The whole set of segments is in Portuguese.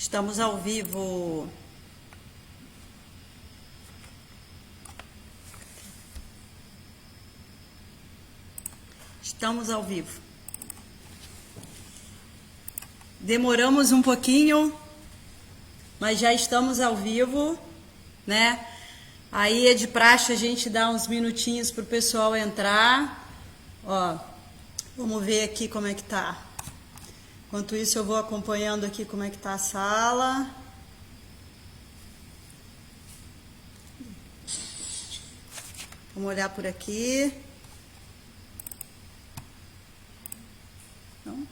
Estamos ao vivo. Estamos ao vivo. Demoramos um pouquinho, mas já estamos ao vivo, né? Aí é de praxe a gente dá uns minutinhos para o pessoal entrar. Ó, vamos ver aqui como é que tá. Enquanto isso eu vou acompanhando aqui como é que tá a sala. Vamos olhar por aqui. Não?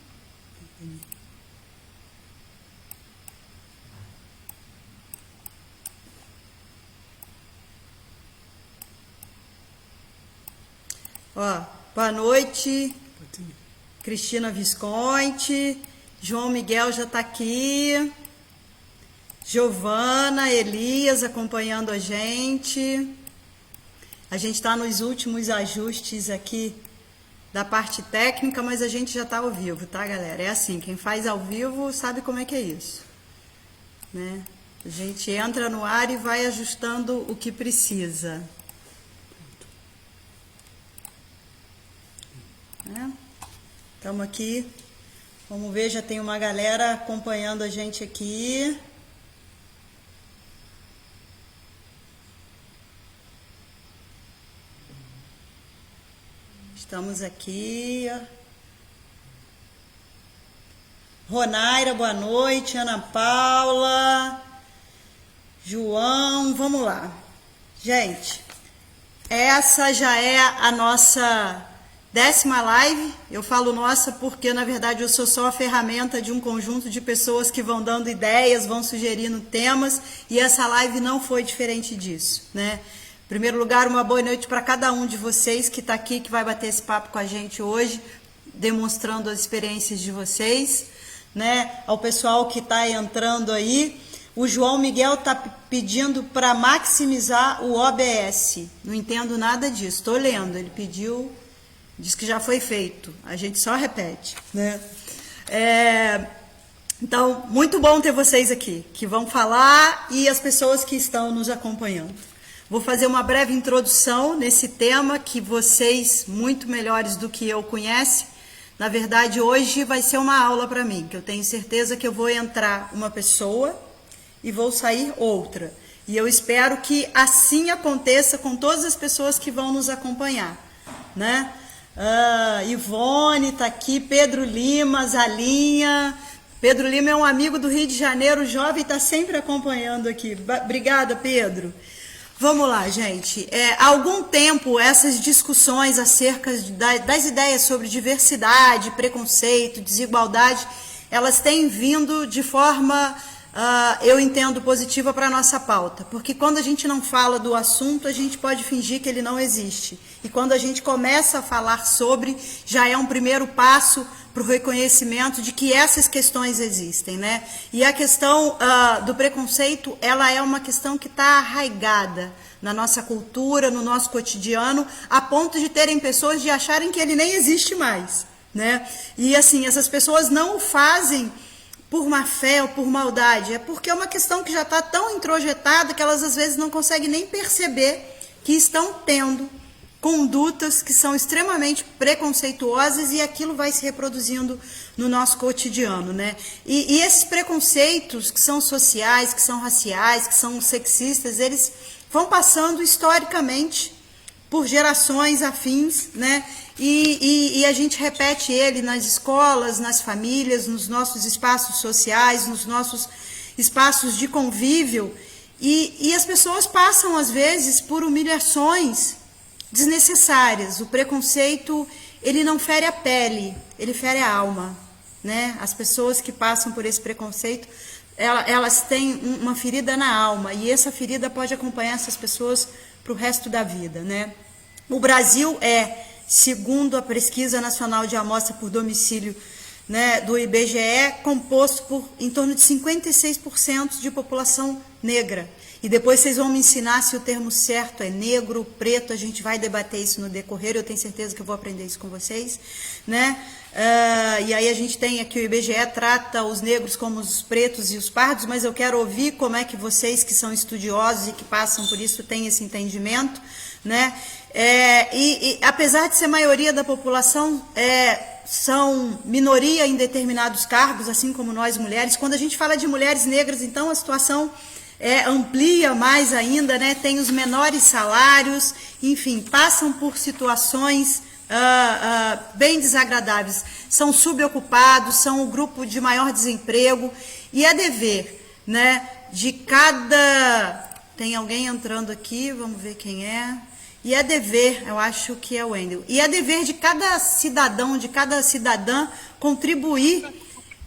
Ó, boa noite, Cristina Visconti, João Miguel já está aqui, Giovana, Elias acompanhando a gente. A gente está nos últimos ajustes aqui da parte técnica, mas a gente já está ao vivo, tá, galera? É assim, quem faz ao vivo sabe como é que é isso, né? A gente entra no ar e vai ajustando o que precisa. Estamos aqui, vamos ver, já tem uma galera acompanhando a gente aqui. Estamos aqui. Ronaira, boa noite. Ana Paula, João, vamos lá. Gente, essa já é a nossa 10ª live. Eu falo nossa porque, na verdade, eu sou só a ferramenta de um conjunto de pessoas que vão dando ideias, vão sugerindo temas, e essa live não foi diferente disso, né? Em primeiro lugar, uma boa noite para cada um de vocês que está aqui, que vai bater esse papo com a gente hoje, demonstrando as experiências de vocês, né? Ao pessoal que está entrando aí, o João Miguel está pedindo para maximizar o OBS. Não entendo nada disso, estou lendo, ele pediu... Diz que já foi feito, a gente só repete, né? Então, muito bom ter vocês aqui, que vão falar, e as pessoas que estão nos acompanhando. Vou fazer uma breve introdução nesse tema que vocês, muito melhores do que eu, conhecem. Na verdade, hoje vai ser uma aula para mim, que eu tenho certeza que eu vou entrar uma pessoa e vou sair outra. E eu espero que assim aconteça com todas as pessoas que vão nos acompanhar, né? Ivone está aqui, Pedro Lima, Zalinha. Pedro Lima é um amigo do Rio de Janeiro, jovem, está sempre acompanhando aqui. Obrigada, Pedro. Vamos lá, gente. Há algum tempo, essas discussões acerca das ideias sobre diversidade, preconceito, desigualdade, elas têm vindo de forma, eu entendo, positiva para a nossa pauta. Porque quando a gente não fala do assunto, a gente pode fingir que ele não existe. E quando a gente começa a falar sobre, já é um primeiro passo para o reconhecimento de que essas questões existem, né? E a questão do preconceito, ela é uma questão que está arraigada na nossa cultura, no nosso cotidiano, a ponto de terem pessoas de acharem que ele nem existe mais, né? E assim, essas pessoas não o fazem por má fé ou por maldade, é porque é uma questão que já está tão introjetada que elas às vezes não conseguem nem perceber que estão tendo condutas que são extremamente preconceituosas, e aquilo vai se reproduzindo no nosso cotidiano, né? E esses preconceitos que são sociais, que são raciais, que são sexistas, eles vão passando historicamente por gerações afins, né? E a gente repete ele nas escolas, nas famílias, nos nossos espaços sociais, nos nossos espaços de convívio, e as pessoas passam, às vezes, por humilhações desnecessárias. O preconceito, ele não fere a pele, ele fere a alma, né? As pessoas que passam por esse preconceito, elas têm uma ferida na alma, e essa ferida pode acompanhar essas pessoas para o resto da vida, né? O Brasil é, segundo a Pesquisa Nacional de Amostra por Domicílio, né, do IBGE, composto por em torno de 56% de população negra. e depois vocês vão me ensinar se o termo certo é negro, preto, a gente vai debater isso no decorrer, eu tenho certeza que eu vou aprender isso com vocês, né? E aí a gente tem aqui, o IBGE trata os negros como os pretos e os pardos, mas eu quero ouvir como é que vocês que são estudiosos e que passam por isso têm esse entendimento, né? E apesar de ser maioria da população, são minoria em determinados cargos, assim como nós mulheres. Quando a gente fala de mulheres negras, então a situação amplia mais ainda, né? Tem os menores salários, enfim, passam por situações bem desagradáveis, são subocupados, são o grupo de maior desemprego, e é dever, né, de cada... Tem alguém entrando aqui, vamos ver quem é. E é dever, eu acho que é o Wendel, e é dever de cada cidadão, de cada cidadã, contribuir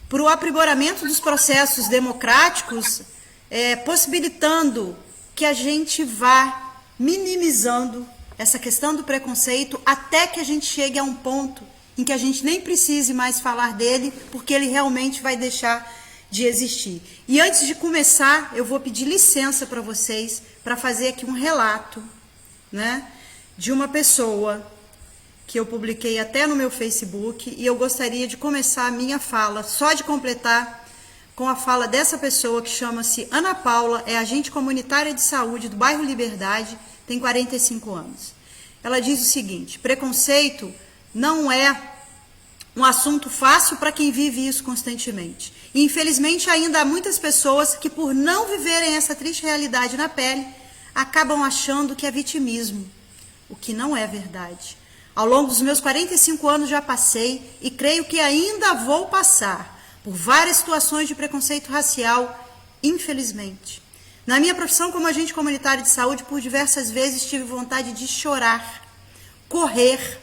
para o aprimoramento dos processos democráticos, possibilitando que a gente vá minimizando essa questão do preconceito até que a gente chegue a um ponto em que a gente nem precise mais falar dele, porque ele realmente vai deixar de existir. E antes de começar, eu vou pedir licença para vocês para fazer aqui um relato, né, de uma pessoa que eu publiquei até no meu Facebook, e eu gostaria de começar a minha fala, só de completar com a fala dessa pessoa, que chama-se Ana Paula, é agente comunitária de saúde do bairro Liberdade, tem 45 anos. Ela diz o seguinte: preconceito não é um assunto fácil para quem vive isso constantemente. E, infelizmente, ainda há muitas pessoas que, por não viverem essa triste realidade na pele, acabam achando que é vitimismo, o que não é verdade. Ao longo dos meus 45 anos já passei, e creio que ainda vou passar, por várias situações de preconceito racial, infelizmente. Na minha profissão como agente comunitário de saúde, por diversas vezes tive vontade de chorar, correr,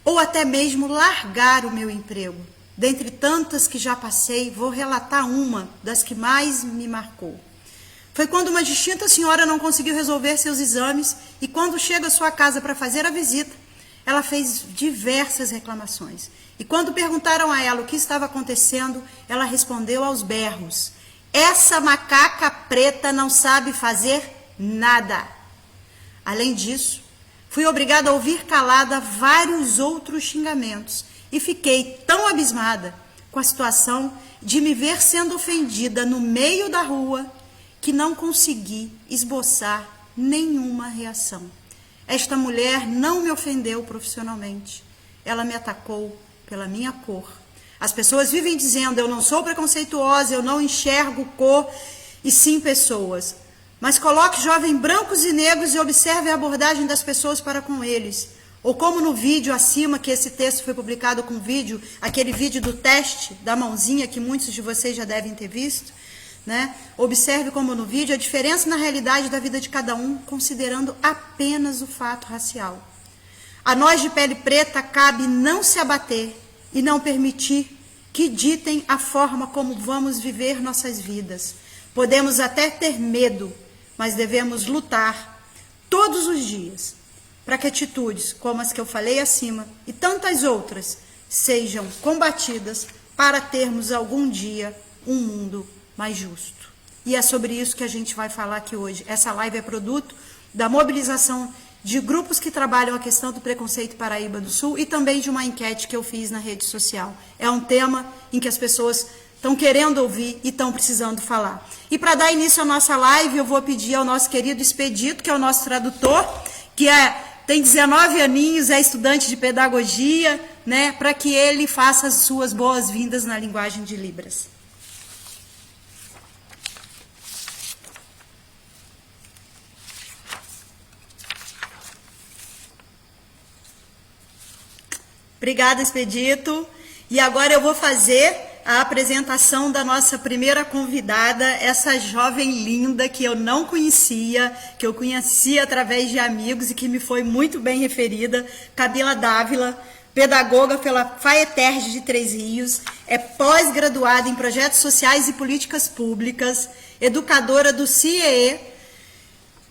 ou até mesmo largar o meu emprego. Dentre tantas que já passei, vou relatar uma das que mais me marcou. Foi quando uma distinta senhora não conseguiu resolver seus exames, e quando chega à sua casa para fazer a visita, ela fez diversas reclamações. E quando perguntaram a ela o que estava acontecendo, ela respondeu aos berros: essa macaca preta não sabe fazer nada. Além disso, fui obrigada a ouvir calada vários outros xingamentos, e fiquei tão abismada com a situação de me ver sendo ofendida no meio da rua, que não consegui esboçar nenhuma reação. Esta mulher não me ofendeu profissionalmente, ela me atacou pela minha cor. As pessoas vivem dizendo: eu não sou preconceituosa, eu não enxergo cor, e sim pessoas. Mas coloque jovens brancos e negros e observe a abordagem das pessoas para com eles. Ou como no vídeo acima, que esse texto foi publicado com vídeo, aquele vídeo do teste da mãozinha que muitos de vocês já devem ter visto, né? Observe como no vídeo a diferença na realidade da vida de cada um, considerando apenas o fato racial. A nós de pele preta cabe não se abater e não permitir que ditem a forma como vamos viver nossas vidas. Podemos até ter medo, mas devemos lutar todos os dias para que atitudes como as que eu falei acima e tantas outras sejam combatidas para termos algum dia um mundo mais justo. E é sobre isso que a gente vai falar aqui hoje. Essa live é produto da mobilização de grupos que trabalham a questão do preconceito Paraíba do Sul e também de uma enquete que eu fiz na rede social. É um tema em que as pessoas estão querendo ouvir e estão precisando falar. E para dar início à nossa live, eu vou pedir ao nosso querido Expedito, que é o nosso tradutor, que tem 19 aninhos, é estudante de pedagogia, né, para que ele faça as suas boas-vindas na linguagem de Libras. Obrigada, Expedito. E agora eu vou fazer a apresentação da nossa primeira convidada, essa jovem linda que eu não conhecia, que eu conheci através de amigos e que me foi muito bem referida, Camila Dávila, pedagoga pela FAETERJ de Três Rios, é pós-graduada em Projetos Sociais e Políticas Públicas, educadora do CIEE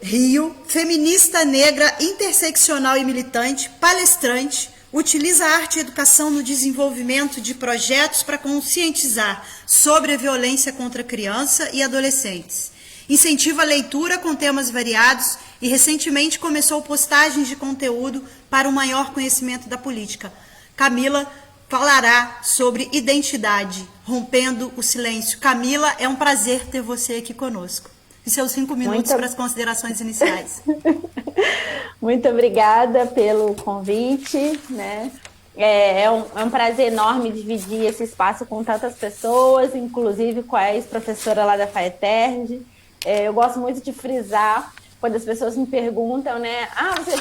Rio, feminista negra, interseccional e militante, palestrante, utiliza a arte e educação no desenvolvimento de projetos para conscientizar sobre a violência contra criança e adolescentes. Incentiva a leitura com temas variados e recentemente começou postagens de conteúdo para um maior conhecimento da política. Camila falará sobre identidade, rompendo o silêncio. Camila, é um prazer ter você aqui conosco. E seus 5 minutos para as considerações iniciais. Muito obrigada pelo convite, né? É um prazer enorme dividir esse espaço com tantas pessoas, inclusive com a ex-professora lá da FAETERJ. Eu gosto muito de frisar quando as pessoas me perguntam, né? Você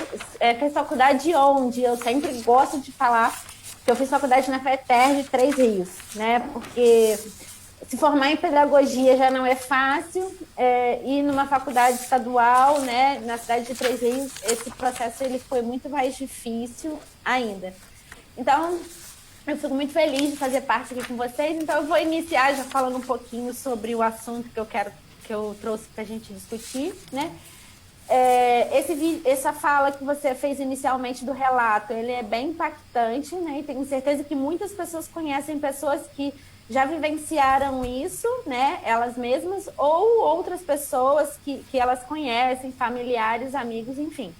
fez faculdade de onde? Eu sempre gosto de falar que eu fiz faculdade na FAETERJ de Três Rios, né? Porque se formar em pedagogia já não é fácil, e numa faculdade estadual, né, na cidade de Três Rios, esse processo ele foi muito mais difícil ainda. Então, eu fico muito feliz de fazer parte aqui com vocês. Então, eu vou iniciar já falando um pouquinho sobre o assunto que eu trouxe para a gente discutir, né? Essa fala que você fez inicialmente do relato, ele é bem impactante, né? E tenho certeza que muitas pessoas conhecem pessoas que já vivenciaram isso, né? Elas mesmas, ou outras pessoas que elas conhecem, familiares, amigos, enfim.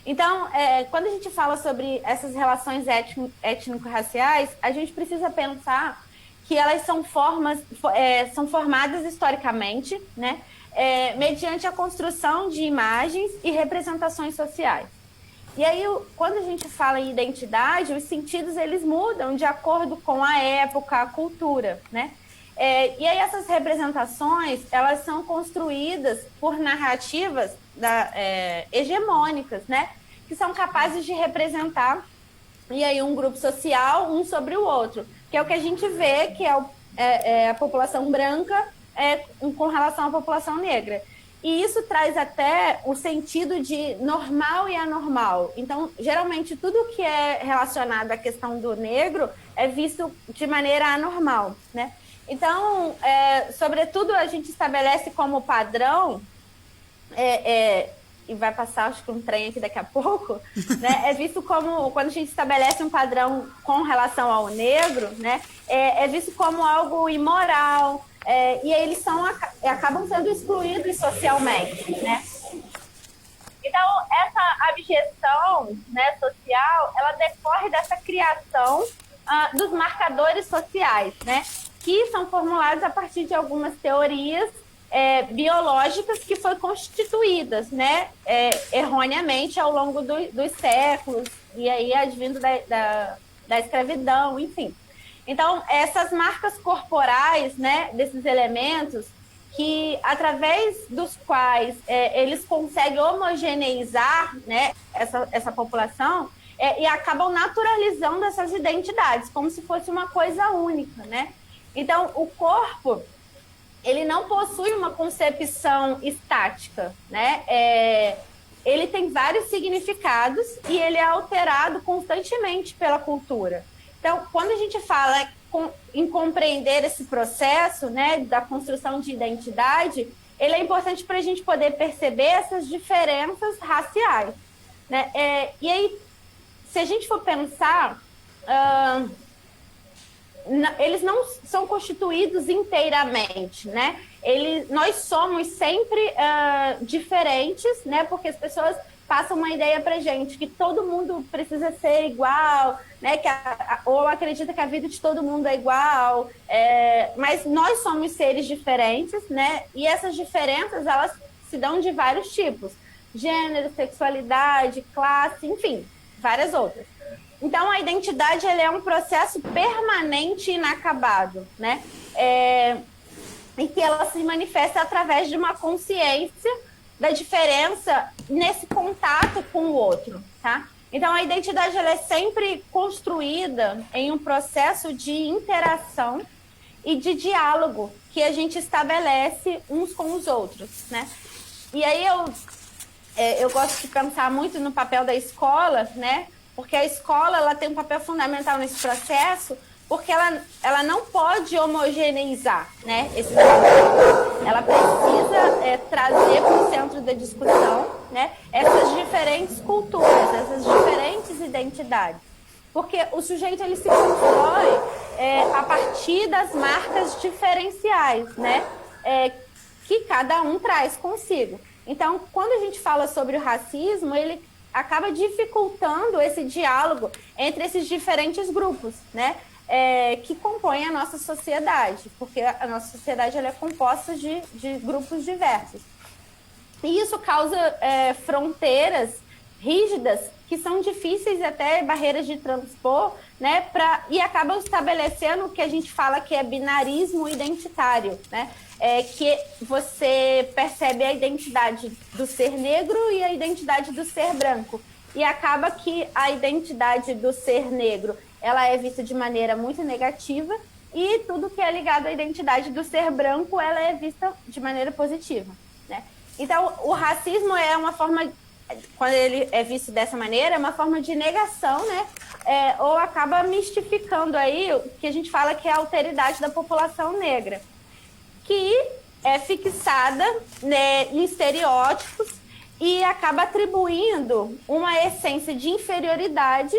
Então, quando a gente fala sobre essas relações étnico-raciais, a gente precisa pensar que elas são formadas historicamente, né? Mediante a construção de imagens e representações sociais. E aí, quando a gente fala em identidade, os sentidos eles mudam de acordo com a época, a cultura, né? E aí essas representações, elas são construídas por narrativas hegemônicas, né? Que são capazes de representar e aí um grupo social um sobre o outro, que é o que a gente vê que é a população branca com relação à população negra. E isso traz até o sentido de normal e anormal. Então, geralmente, tudo que é relacionado à questão do negro é visto de maneira anormal, né? Então, sobretudo, a gente estabelece como padrão, e vai passar, acho que um trem aqui daqui a pouco, né? É visto como, quando a gente estabelece um padrão com relação ao negro, né? É visto como algo imoral, e aí eles acabam sendo excluídos socialmente, né? Então, essa abjeção, né, social, ela decorre dessa criação dos marcadores sociais, né? Que são formulados a partir de algumas teorias biológicas que foram constituídas, né, erroneamente ao longo dos séculos, e aí advindo da escravidão, enfim. Então, essas marcas corporais, né, desses elementos, que através dos quais eles conseguem homogeneizar, né, essa população, e acabam naturalizando essas identidades, como se fosse uma coisa única, né? Então, o corpo, ele não possui uma concepção estática, né? Ele tem vários significados e ele é alterado constantemente pela cultura. Então, quando a gente fala em compreender esse processo, né, da construção de identidade, ele é importante para a gente poder perceber essas diferenças raciais, né? E aí, se a gente for pensar, eles não são constituídos inteiramente, né? Nós somos sempre diferentes, né? Porque as pessoas passam uma ideia pra gente que todo mundo precisa ser igual, né? Ou acredita que a vida de todo mundo é igual, mas nós somos seres diferentes, né? E essas diferenças, elas se dão de vários tipos: gênero, sexualidade, classe, enfim, várias outras. Então, a identidade ela é um processo permanente e inacabado, né? Em que ela se manifesta através de uma consciência da diferença nesse contato com o outro, tá? Então, a identidade ela é sempre construída em um processo de interação e de diálogo que a gente estabelece uns com os outros, né? E aí eu gosto de pensar muito no papel da escola, né? Porque a escola ela tem um papel fundamental nesse processo, porque ela não pode homogeneizar, né, esse processo. Ela precisa trazer para o centro da discussão, né, essas diferentes culturas, essas diferentes identidades. Porque o sujeito ele se constrói a partir das marcas diferenciais, né, que cada um traz consigo. Então, quando a gente fala sobre o racismo, ele acaba dificultando esse diálogo entre esses diferentes grupos, né? Que compõem a nossa sociedade, porque a nossa sociedade ela é composta de grupos diversos. E isso causa fronteiras rígidas que são difíceis até barreiras de transpor, né? E acabam estabelecendo o que a gente fala que é binarismo identitário, né? Que você percebe a identidade do ser negro e a identidade do ser branco. E acaba que a identidade do ser negro ela é vista de maneira muito negativa e tudo que é ligado à identidade do ser branco ela é vista de maneira positiva, né? Então, o racismo é uma forma, quando ele é visto dessa maneira, é uma forma de negação, né? Ou acaba mistificando aí o que a gente fala que é a alteridade da população negra, que é fixada, né, em estereótipos e acaba atribuindo uma essência de inferioridade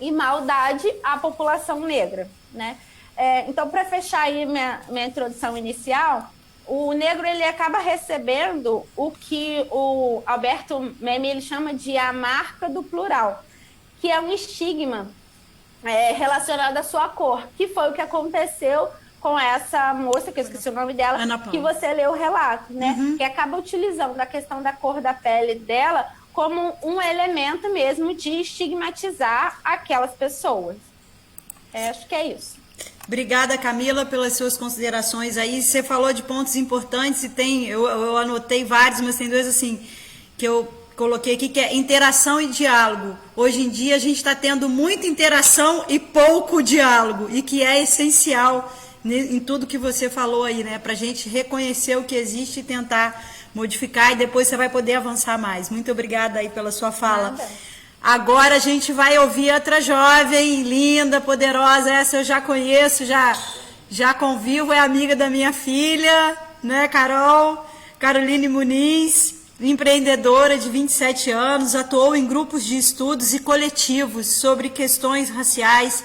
e maldade à população negra, né? Então, para fechar aí minha introdução inicial, o negro ele acaba recebendo o que o Alberto Memmi ele chama de a marca do plural, que é um estigma relacionado à sua cor, que foi o que aconteceu com essa moça, que eu esqueci o nome dela, que você leu o relato, né? Uhum. Que acaba utilizando a questão da cor da pele dela como um elemento mesmo de estigmatizar aquelas pessoas. Acho que é isso. Obrigada, Camila, pelas suas considerações aí. Você falou de pontos importantes e eu anotei vários, mas tem dois assim que eu coloquei aqui, que é interação e diálogo. Hoje em dia a gente está tendo muita interação e pouco diálogo, e que é essencial em tudo que você falou aí, né? Para a gente reconhecer o que existe e tentar modificar, e depois você vai poder avançar mais. Muito obrigada aí pela sua fala. Nada. Agora a gente vai ouvir outra jovem, linda, poderosa. Essa eu já conheço, já convivo, é amiga da minha filha, né, Caroline Muniz, empreendedora de 27 anos, atuou em grupos de estudos e coletivos sobre questões raciais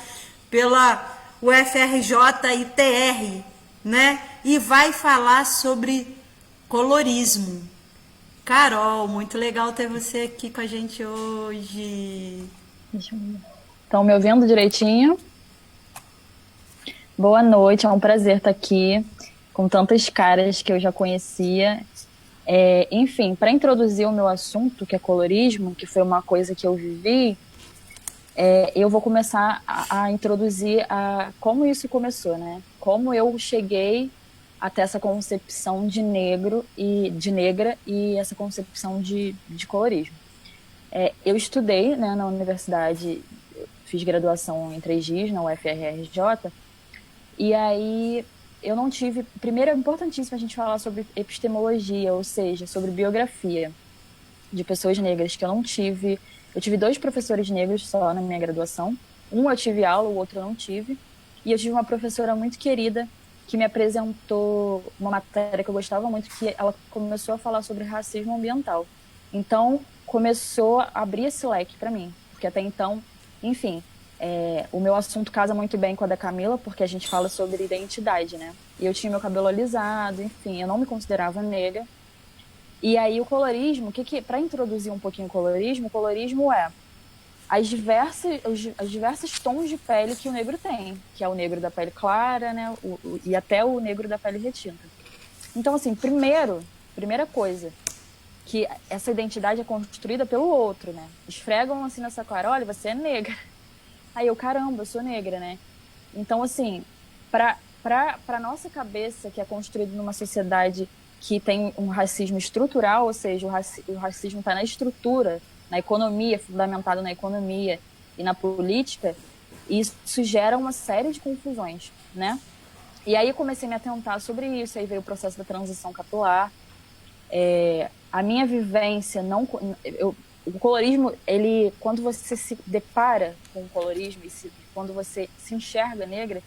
pela UFRJ e TR, né? E vai falar sobre colorismo. Carol, muito legal ter você aqui com a gente hoje. Estão me ouvindo direitinho? Boa noite, é um prazer estar aqui com tantas caras que eu já conhecia. Enfim, para introduzir o meu assunto, que é colorismo, que foi uma coisa que eu vivi, eu vou começar a introduzir como isso começou, né? Como eu cheguei até essa concepção de negro e de negra e essa concepção de colorismo. Eu estudei, né, na universidade, fiz graduação em 3 dias na UFRJ, e aí eu não tive... Primeiro, é importantíssimo a gente falar sobre epistemologia, ou seja, sobre biografia de pessoas negras, que eu não tive... Eu tive 2 professores negros só na minha graduação. Um eu tive aula, o outro eu não tive. E eu tive uma professora muito querida que me apresentou uma matéria que eu gostava muito, que ela começou a falar sobre racismo ambiental. Então, começou a abrir esse leque para mim, porque até então, enfim, o meu assunto casa muito bem com a da Camila, porque a gente fala sobre identidade, né? E eu tinha meu cabelo alisado, enfim, eu não me considerava negra. E aí o colorismo, para introduzir um pouquinho o colorismo é as diversas tons de pele que o negro tem, que é o negro da pele clara, né, e até o negro da pele retinta. Então, assim, primeira coisa, que essa identidade é construída pelo outro, né? Esfregam assim nessa cara, olha, você é negra. Aí eu, caramba, eu sou negra, né? Então, assim, para nossa cabeça, que é construída numa sociedade que tem um racismo estrutural, ou seja, o racismo está na estrutura, na economia, fundamentado na economia e na política, isso gera uma série de confusões, né? E aí eu comecei a me atentar sobre isso, aí veio o processo da transição capilar. A minha vivência, o colorismo, quando você se depara com o colorismo, quando você se enxerga negra,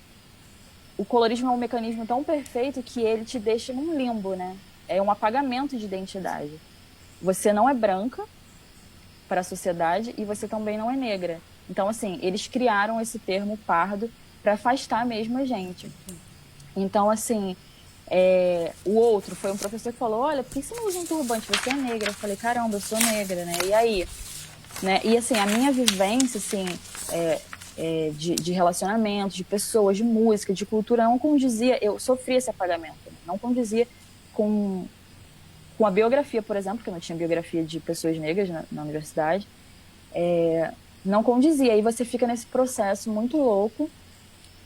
o colorismo é um mecanismo tão perfeito que ele te deixa num limbo, né? É um apagamento de identidade. Você não é branca para a sociedade e você também não é negra. Então, assim, eles criaram esse termo pardo para afastar mesmo a gente. Então, assim, O outro foi um professor que falou, olha, por que você não usa um turbante? Você é negra. Eu falei, caramba, eu sou negra, né? E aí? Né? E assim, a minha vivência, assim, de relacionamento, de pessoas, de música, de cultura, não condizia, eu sofri esse apagamento, né? Não condizia com a biografia, por exemplo, porque eu não tinha biografia de pessoas negras na universidade, não condizia. Aí você fica nesse processo muito louco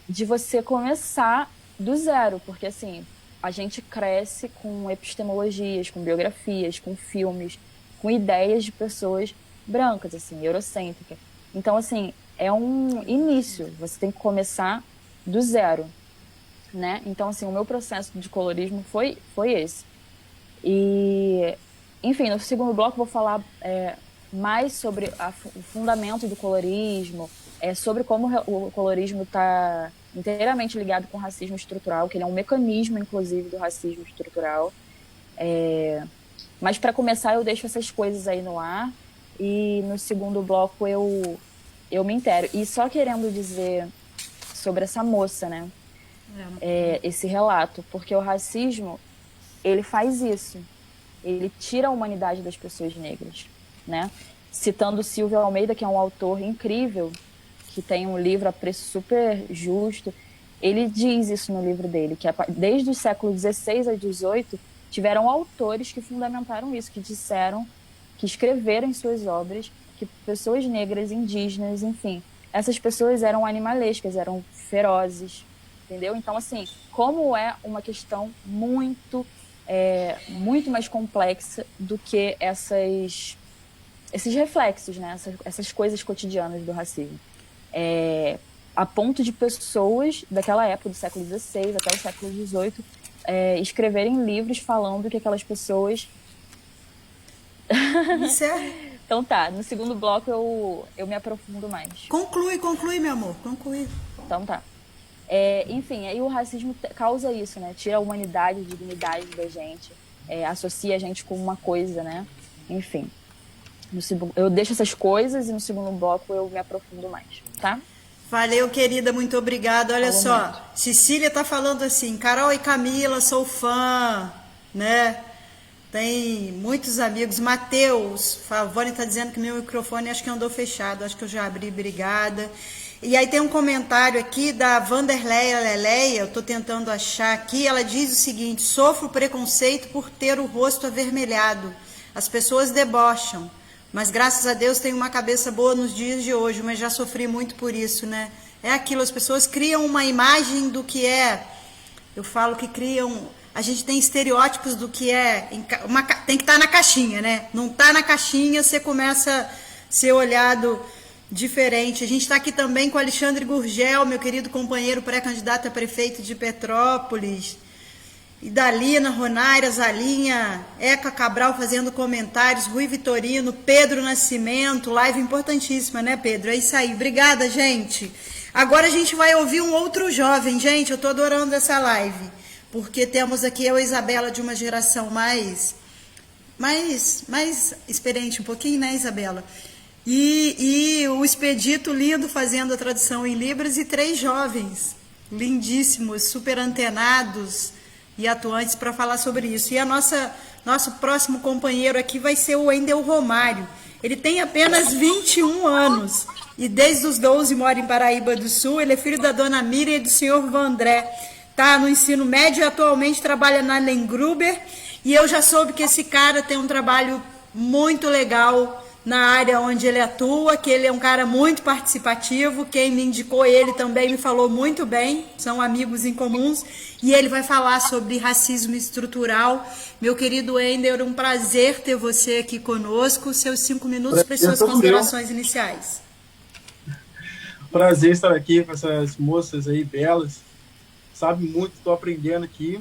de você começar do zero, porque assim, a gente cresce com epistemologias, com biografias, com filmes, com ideias de pessoas brancas, assim, eurocêntricas. Então, assim, é um início, você tem que começar do zero, né? Então, assim, o meu processo de colorismo foi esse. E, enfim, no segundo bloco vou falar mais sobre o fundamento do colorismo, sobre como o colorismo está inteiramente ligado com o racismo estrutural, que ele é um mecanismo, inclusive, do racismo estrutural. Mas, para começar, eu deixo essas coisas aí no ar, e no segundo bloco eu me intero. E só querendo dizer sobre essa moça, né? Esse relato, porque o racismo, ele faz isso. Ele tira a humanidade das pessoas negras, né? Citando Silvio Almeida, que é um autor incrível, que tem um livro a preço super justo, ele diz isso no livro dele, que desde o século XVI a XVIII tiveram autores que fundamentaram isso, que disseram, que escreveram em suas obras que pessoas negras, indígenas, enfim, essas pessoas eram animalescas, eram ferozes, entendeu? Então, assim, como é uma questão muito mais complexa do que esses reflexos, né? Essas coisas cotidianas do racismo. A ponto de pessoas daquela época, do século XVI até o século XVIII, escreverem livros falando que aquelas pessoas... Isso é... Então tá, no segundo bloco eu me aprofundo mais. Conclui, meu amor, conclui. Então tá. Enfim, aí o racismo causa isso, né? Tira a humanidade, a dignidade da gente, associa a gente com uma coisa, né? Enfim, eu deixo essas coisas e no segundo bloco eu me aprofundo mais, tá? Valeu, querida, muito obrigada. Olha só, muito. Cecília tá falando assim, Carol e Camila, sou fã, né? Tem muitos amigos. Matheus Favone tá dizendo que meu microfone acho que andou fechado, acho que eu já abri, obrigada. E aí tem um comentário aqui da Vanderleia Leleia, eu tô tentando achar aqui, ela diz o seguinte, sofro preconceito por ter o rosto avermelhado, as pessoas debocham, mas graças a Deus tenho uma cabeça boa nos dias de hoje, mas já sofri muito por isso, né? É aquilo, as pessoas criam uma imagem do que eu falo que criam, a gente tem estereótipos do que tem que estar na caixinha, né? Não tá na caixinha, você começa a ser olhado diferente. A gente está aqui também com Alexandre Gurgel, meu querido companheiro pré-candidato a prefeito de Petrópolis. E Dalina, Ronaira, Zalinha, Eca Cabral fazendo comentários, Rui Vitorino, Pedro Nascimento, live importantíssima, né, Pedro? É isso aí. Obrigada, gente. Agora a gente vai ouvir um outro jovem, gente. Eu tô adorando essa live, porque temos aqui eu e a Isabela de uma geração mais experiente um pouquinho, né, Isabela? E o Expedito lindo fazendo a tradução em Libras e 3 jovens lindíssimos, super antenados e atuantes para falar sobre isso. E nosso próximo companheiro aqui vai ser o Wendel Romário. Ele tem apenas 21 anos e desde os 12 mora em Paraíba do Sul. Ele é filho da dona Miriam e do senhor Vandré. Tá no ensino médio e atualmente trabalha na Lengruber. E eu já soube que esse cara tem um trabalho muito legal na área onde ele atua, que ele é um cara muito participativo, quem me indicou ele também me falou muito bem, são amigos em comuns, e ele vai falar sobre racismo estrutural. Meu querido Wendel, um prazer ter você aqui conosco, seus 5 minutos para as suas considerações iniciais. Prazer estar aqui com essas moças aí belas, sabe muito, estou aprendendo aqui,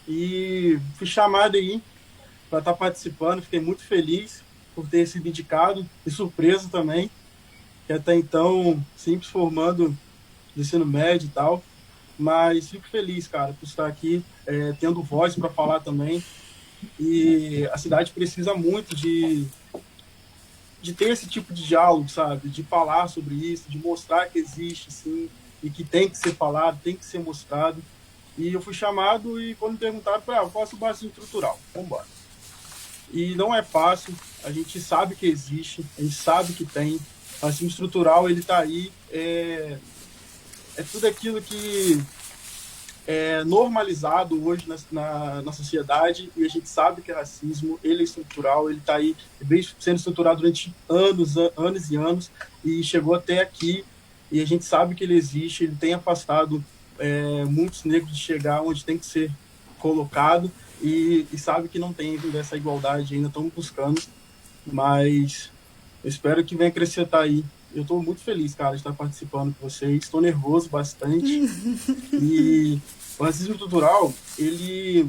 e fui chamado aí para estar participando, fiquei muito feliz por ter sido indicado, e surpreso também, que até então, simples formando no ensino médio e tal, mas fico feliz, cara, por estar aqui, tendo voz para falar também, e a cidade precisa muito de ter esse tipo de diálogo, sabe, de falar sobre isso, de mostrar que existe, sim, e que tem que ser falado, tem que ser mostrado, E eu fui chamado e quando me perguntaram, eu falei, eu faço o racismo estrutural, vamos embora. E não é fácil, a gente sabe que existe, a gente sabe que tem. O racismo estrutural, ele está aí, é tudo aquilo que é normalizado hoje na sociedade, e a gente sabe que é racismo, ele é estrutural, ele está aí, vem sendo estruturado durante anos e anos, e chegou até aqui, e a gente sabe que ele existe, ele tem afastado muitos negros de chegar onde tem que ser colocado, e sabe que não tem ainda essa igualdade, ainda estamos buscando, mas eu espero que venha acrescentar aí. Eu estou muito feliz, cara, de estar participando com vocês. Estou nervoso bastante. E o racismo estrutural, ele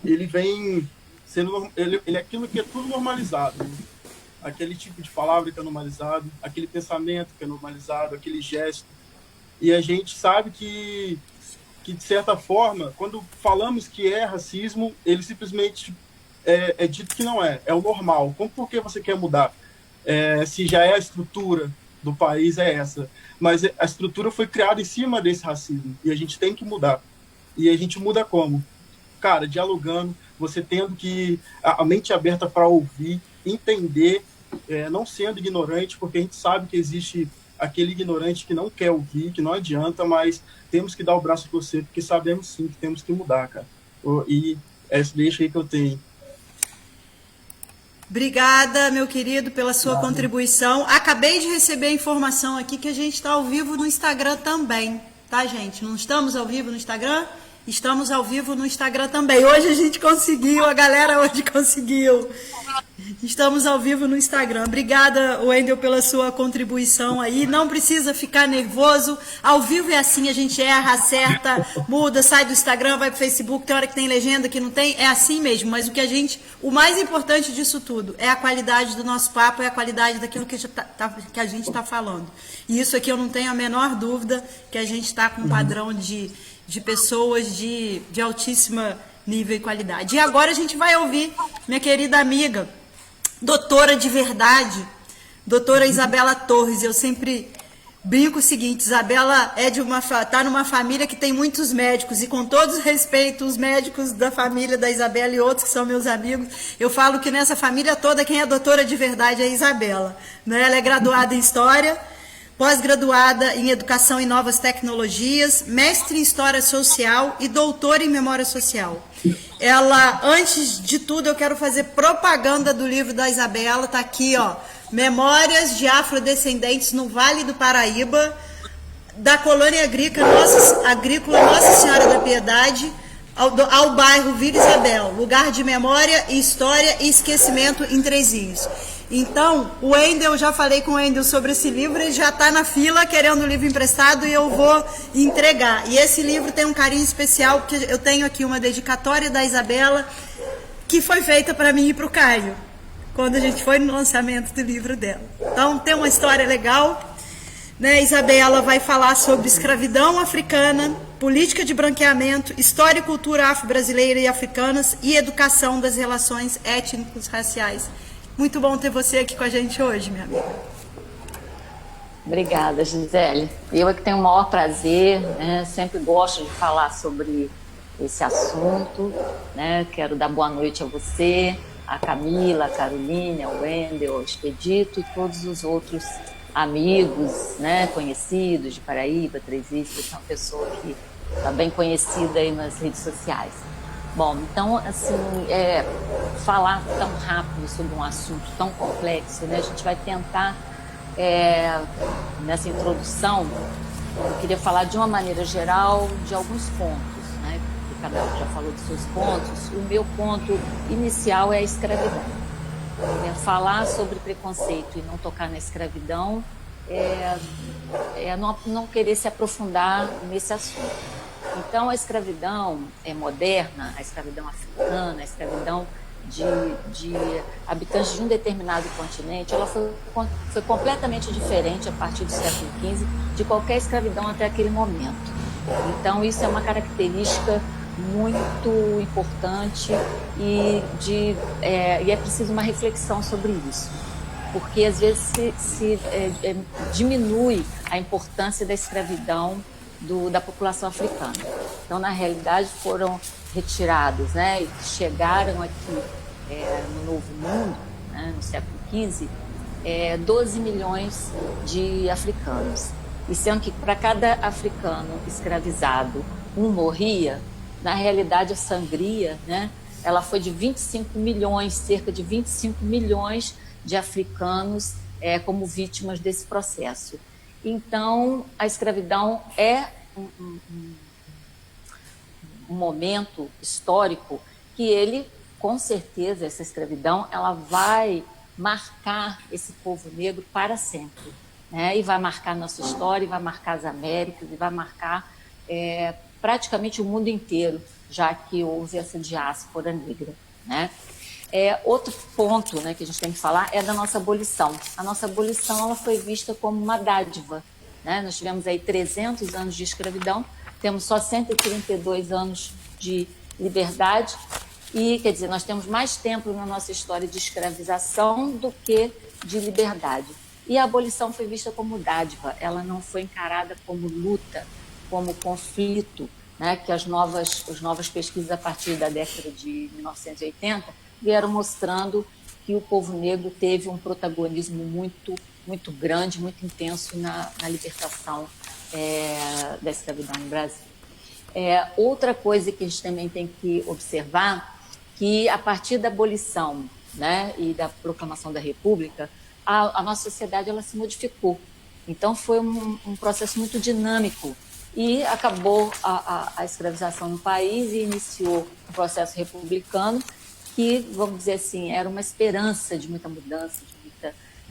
vem sendo... Ele é aquilo que é tudo normalizado. Né? Aquele tipo de palavra que é normalizado, aquele pensamento que é normalizado, aquele gesto. E a gente sabe que de certa forma, quando falamos que é racismo, ele simplesmente é dito que não é. É o normal. Por que você quer mudar? Se já é a estrutura do país, é essa. Mas a estrutura foi criada em cima desse racismo. E a gente tem que mudar. E a gente muda como? Cara, dialogando, você tendo que a mente aberta para ouvir, entender, não sendo ignorante, porque a gente sabe que existe aquele ignorante que não quer ouvir, que não adianta, mas temos que dar o braço a você, porque sabemos sim que temos que mudar, cara. E essa deixa aí que eu tenho. Obrigada, meu querido, pela sua contribuição. Acabei de receber a informação aqui que a gente está ao vivo no Instagram também, tá, gente? Não estamos ao vivo no Instagram? Estamos ao vivo no Instagram também. Hoje a gente conseguiu, a galera hoje conseguiu. Estamos ao vivo no Instagram. Obrigada, Wendel, pela sua contribuição aí. Não precisa ficar nervoso. Ao vivo é assim, a gente erra, acerta, muda, sai do Instagram, vai pro Facebook, tem hora que tem legenda, que não tem. É assim mesmo, mas o mais importante disso tudo é a qualidade do nosso papo, é a qualidade daquilo que a gente está falando. E isso aqui eu não tenho a menor dúvida que a gente está com um padrão de pessoas de altíssima nível e qualidade. E agora a gente vai ouvir minha querida amiga, doutora de verdade, doutora Isabela Torres. Eu sempre brinco o seguinte, Isabela tá numa família que tem muitos médicos, e com todo respeito, os médicos da família da Isabela e outros que são meus amigos, eu falo que nessa família toda quem é doutora de verdade é a Isabela. Né? Ela é graduada em História, pós-graduada em Educação e Novas Tecnologias, mestre em História Social e doutora em Memória Social. Ela, antes de tudo, eu quero fazer propaganda do livro da Isabela, tá aqui, ó, Memórias de Afrodescendentes no Vale do Paraíba, da colônia agrícola Nossa Senhora da Piedade, ao bairro Vila Isabel, lugar de memória, história e esquecimento em Três Rios. Então, o Wendel, eu já falei com o Wendel sobre esse livro, ele já está na fila querendo o livro emprestado e eu vou entregar. E esse livro tem um carinho especial, porque eu tenho aqui uma dedicatória da Isabela, que foi feita para mim e para o Caio, quando a gente foi no lançamento do livro dela. Então, tem uma história legal, né? Isabela vai falar sobre escravidão africana, política de branqueamento, história e cultura afro-brasileira e africanas e educação das relações étnicos raciais. Muito bom ter você aqui com a gente hoje, minha amiga. Obrigada, Gisele. Eu é que tenho o maior prazer, né? Sempre gosto de falar sobre esse assunto, né? Quero dar boa noite a você, a Camila, a Caroline, ao Wendel, ao Expedito e todos os outros amigos, né? Conhecidos de Paraíba, Três Rios, que são pessoas que está bem conhecida aí nas redes sociais. Bom, então, assim, falar tão rápido sobre um assunto tão complexo, né? A gente vai tentar, nessa introdução, eu queria falar de uma maneira geral de alguns pontos, né? Porque cada um já falou dos seus pontos. O meu ponto inicial é a escravidão. Falar sobre preconceito e não tocar na escravidão não querer se aprofundar nesse assunto. Então, a escravidão moderna, a escravidão africana, a escravidão de habitantes de um determinado continente, ela foi completamente diferente a partir do século XV de qualquer escravidão até aquele momento. Então, isso é uma característica muito importante e é preciso uma reflexão sobre isso, porque às vezes se diminui a importância da escravidão da população africana. Então, na realidade, foram retirados, né, e chegaram aqui no Novo Mundo, né, no século XV, 12 milhões de africanos. E sendo que para cada africano escravizado, um morria, na realidade a sangria, né, ela foi de 25 milhões, cerca de 25 milhões de africanos como vítimas desse processo. Então, a escravidão é um momento histórico que ele, com certeza, essa escravidão, ela vai marcar esse povo negro para sempre, né? E vai marcar nossa história, e vai marcar as Américas, e vai marcar praticamente o mundo inteiro, já que houve essa diáspora negra, né? Outro ponto, né, que a gente tem que falar é da nossa abolição. A nossa abolição ela foi vista como uma dádiva, né? Nós tivemos aí 300 anos de escravidão, temos só 132 anos de liberdade e, quer dizer, nós temos mais tempo na nossa história de escravização do que de liberdade. E a abolição foi vista como dádiva, ela não foi encarada como luta, como conflito, né, que as novas pesquisas a partir da década de 1980 vieram mostrando que o povo negro teve um protagonismo muito, muito grande, muito intenso na libertação da escravidão no Brasil. Outra coisa que a gente também tem que observar, que a partir da abolição, né, e da proclamação da República, a nossa sociedade ela se modificou. Então foi um processo muito dinâmico e acabou a escravização no país e iniciou um processo republicano que, vamos dizer assim, era uma esperança de muita mudança,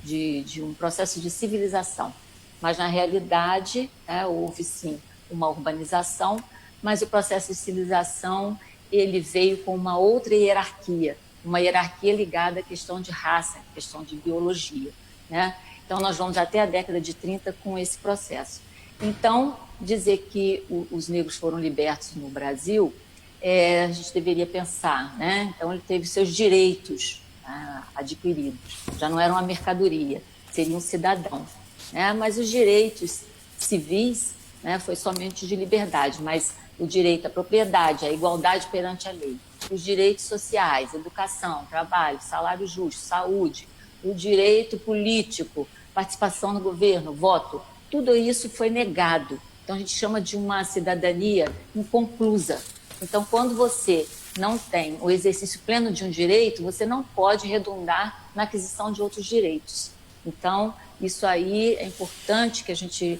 de um processo de civilização. Mas, na realidade, houve, sim, uma urbanização, mas o processo de civilização ele veio com uma outra hierarquia, uma hierarquia ligada à questão de raça, à questão de biologia, né? Então, nós vamos até a década de 30 com esse processo. Então, dizer que os negros foram libertos no Brasil, a gente deveria pensar, né? Então, ele teve seus direitos adquiridos, já não era uma mercadoria, seria um cidadão, né? Mas os direitos civis, né, foi somente de liberdade, mas o direito à propriedade, à igualdade perante a lei, os direitos sociais, educação, trabalho, salário justo, saúde, o direito político, participação no governo, voto, tudo isso foi negado. Então, a gente chama de uma cidadania inconclusa. Então, quando você não tem o exercício pleno de um direito, você não pode redundar na aquisição de outros direitos. Então, isso aí é importante que a gente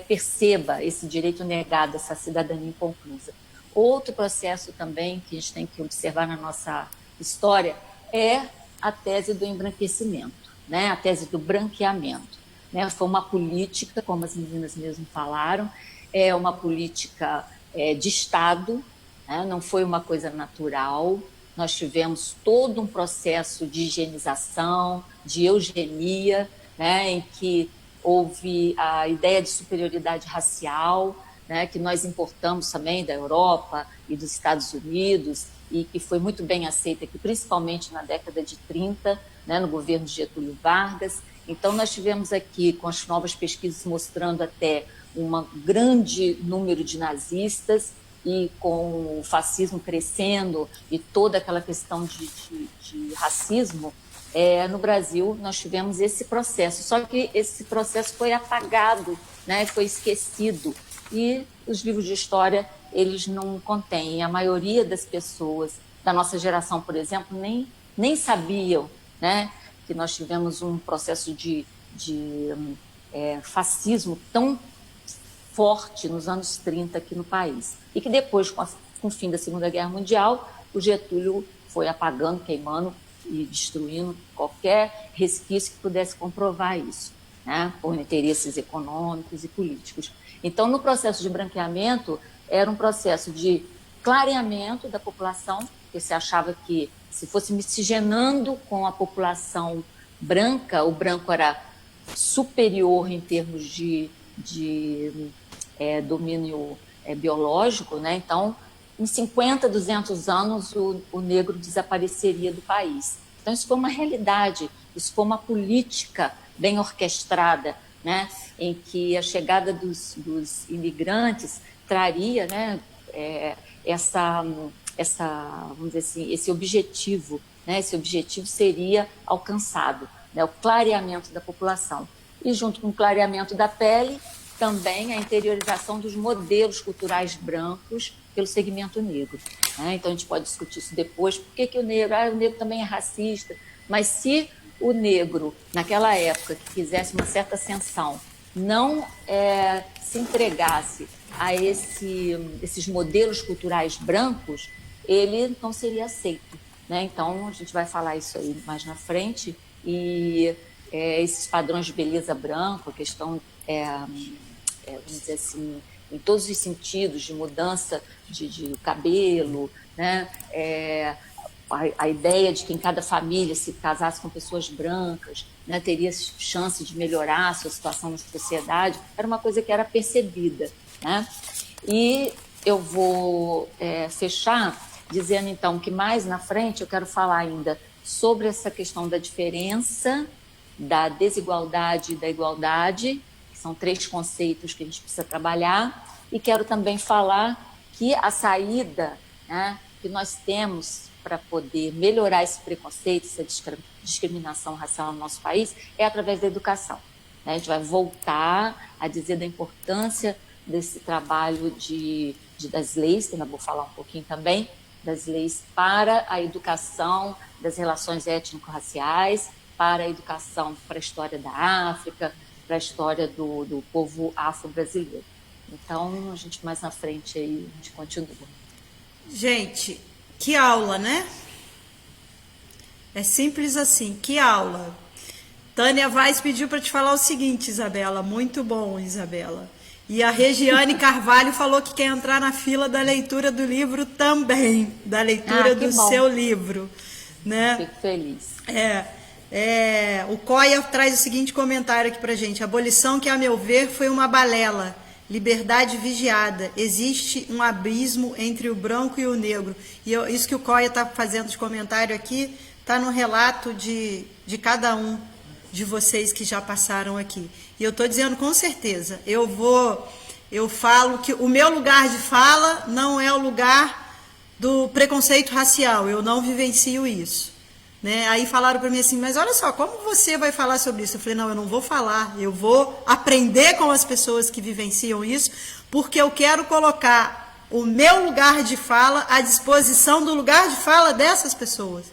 perceba esse direito negado, essa cidadania inconclusa. Outro processo também que a gente tem que observar na nossa história é a tese do embranquecimento, né? A tese do branqueamento, né? Foi uma política, como as meninas mesmo falaram, uma política de Estado, né? Não foi uma coisa natural. Nós tivemos todo um processo de higienização, de eugenia, né? Em que houve a ideia de superioridade racial, né? Que nós importamos também da Europa e dos Estados Unidos e que foi muito bem aceita aqui, principalmente na década de 30, né? No governo de Getúlio Vargas. Então, nós tivemos aqui, com as novas pesquisas mostrando até um grande número de nazistas e com o fascismo crescendo e toda aquela questão de racismo, no Brasil nós tivemos esse processo. Só que esse processo foi apagado, né? Foi esquecido. E os livros de história, eles não contêm. A maioria das pessoas da nossa geração, por exemplo, nem sabiam, né? Que nós tivemos um processo de fascismo tão forte nos anos 30 aqui no país. E que depois, com o fim da Segunda Guerra Mundial, o Getúlio foi apagando, queimando e destruindo qualquer resquício que pudesse comprovar isso, né? Por interesses econômicos e políticos. Então, no processo de branqueamento, era um processo de clareamento da população, porque se achava que se fosse miscigenando com a população branca, o branco era superior em termos de domínio biológico, né? Então, em 50, 200 anos, o negro desapareceria do país. Então, isso foi uma realidade, isso foi uma política bem orquestrada, né, em que a chegada dos imigrantes traria, né, vamos dizer assim, esse objetivo, né, esse objetivo seria alcançado, né, o clareamento da população. E junto com o clareamento da pele, também a interiorização dos modelos culturais brancos pelo segmento negro, né? Então a gente pode discutir isso depois, por que o negro, o negro também é racista, mas se o negro, naquela época, que fizesse uma certa ascensão, não se entregasse a esses modelos culturais brancos, ele não seria aceito, né? Então a gente vai falar isso aí mais na frente, e esses padrões de beleza branco, a questão, vamos dizer assim, em todos os sentidos, de mudança de cabelo, né? A ideia de que em cada família, se casasse com pessoas brancas, né, teria chance de melhorar a sua situação na sociedade, era uma coisa que era percebida, né? E eu vou fechar dizendo, então, que mais na frente eu quero falar ainda sobre essa questão da diferença, da desigualdade e da igualdade, que são 3 conceitos que a gente precisa trabalhar, e quero também falar que a saída, né, que nós temos para poder melhorar esse preconceito, essa discriminação racial no nosso país, é através da educação, né? A gente vai voltar a dizer da importância desse trabalho das leis, que eu vou falar um pouquinho também, das leis para a educação das relações étnico-raciais, para a educação para a história da África, para a história do povo afro-brasileiro. Então, a gente mais na frente aí, a gente continua. Gente, que aula, né? É simples assim, que aula. Tânia Vaz pediu para te falar o seguinte, Isabela, muito bom, Isabela. E a Regiane Carvalho falou que quer entrar na fila da leitura do livro também, da leitura do seu livro, né? Fico feliz. O Coia traz o seguinte comentário aqui pra gente: a abolição, que a meu ver foi uma balela, liberdade vigiada, existe um abismo entre o branco e o negro. E isso que o Coia está fazendo de comentário aqui está no relato de cada um de vocês que já passaram aqui. E eu estou dizendo com certeza, eu falo que o meu lugar de fala não é o lugar do preconceito racial, eu não vivencio isso. Né? Aí falaram para mim assim, mas olha só, como você vai falar sobre isso? Eu falei, não, eu não vou falar, eu vou aprender com as pessoas que vivenciam isso, porque eu quero colocar o meu lugar de fala à disposição do lugar de fala dessas pessoas.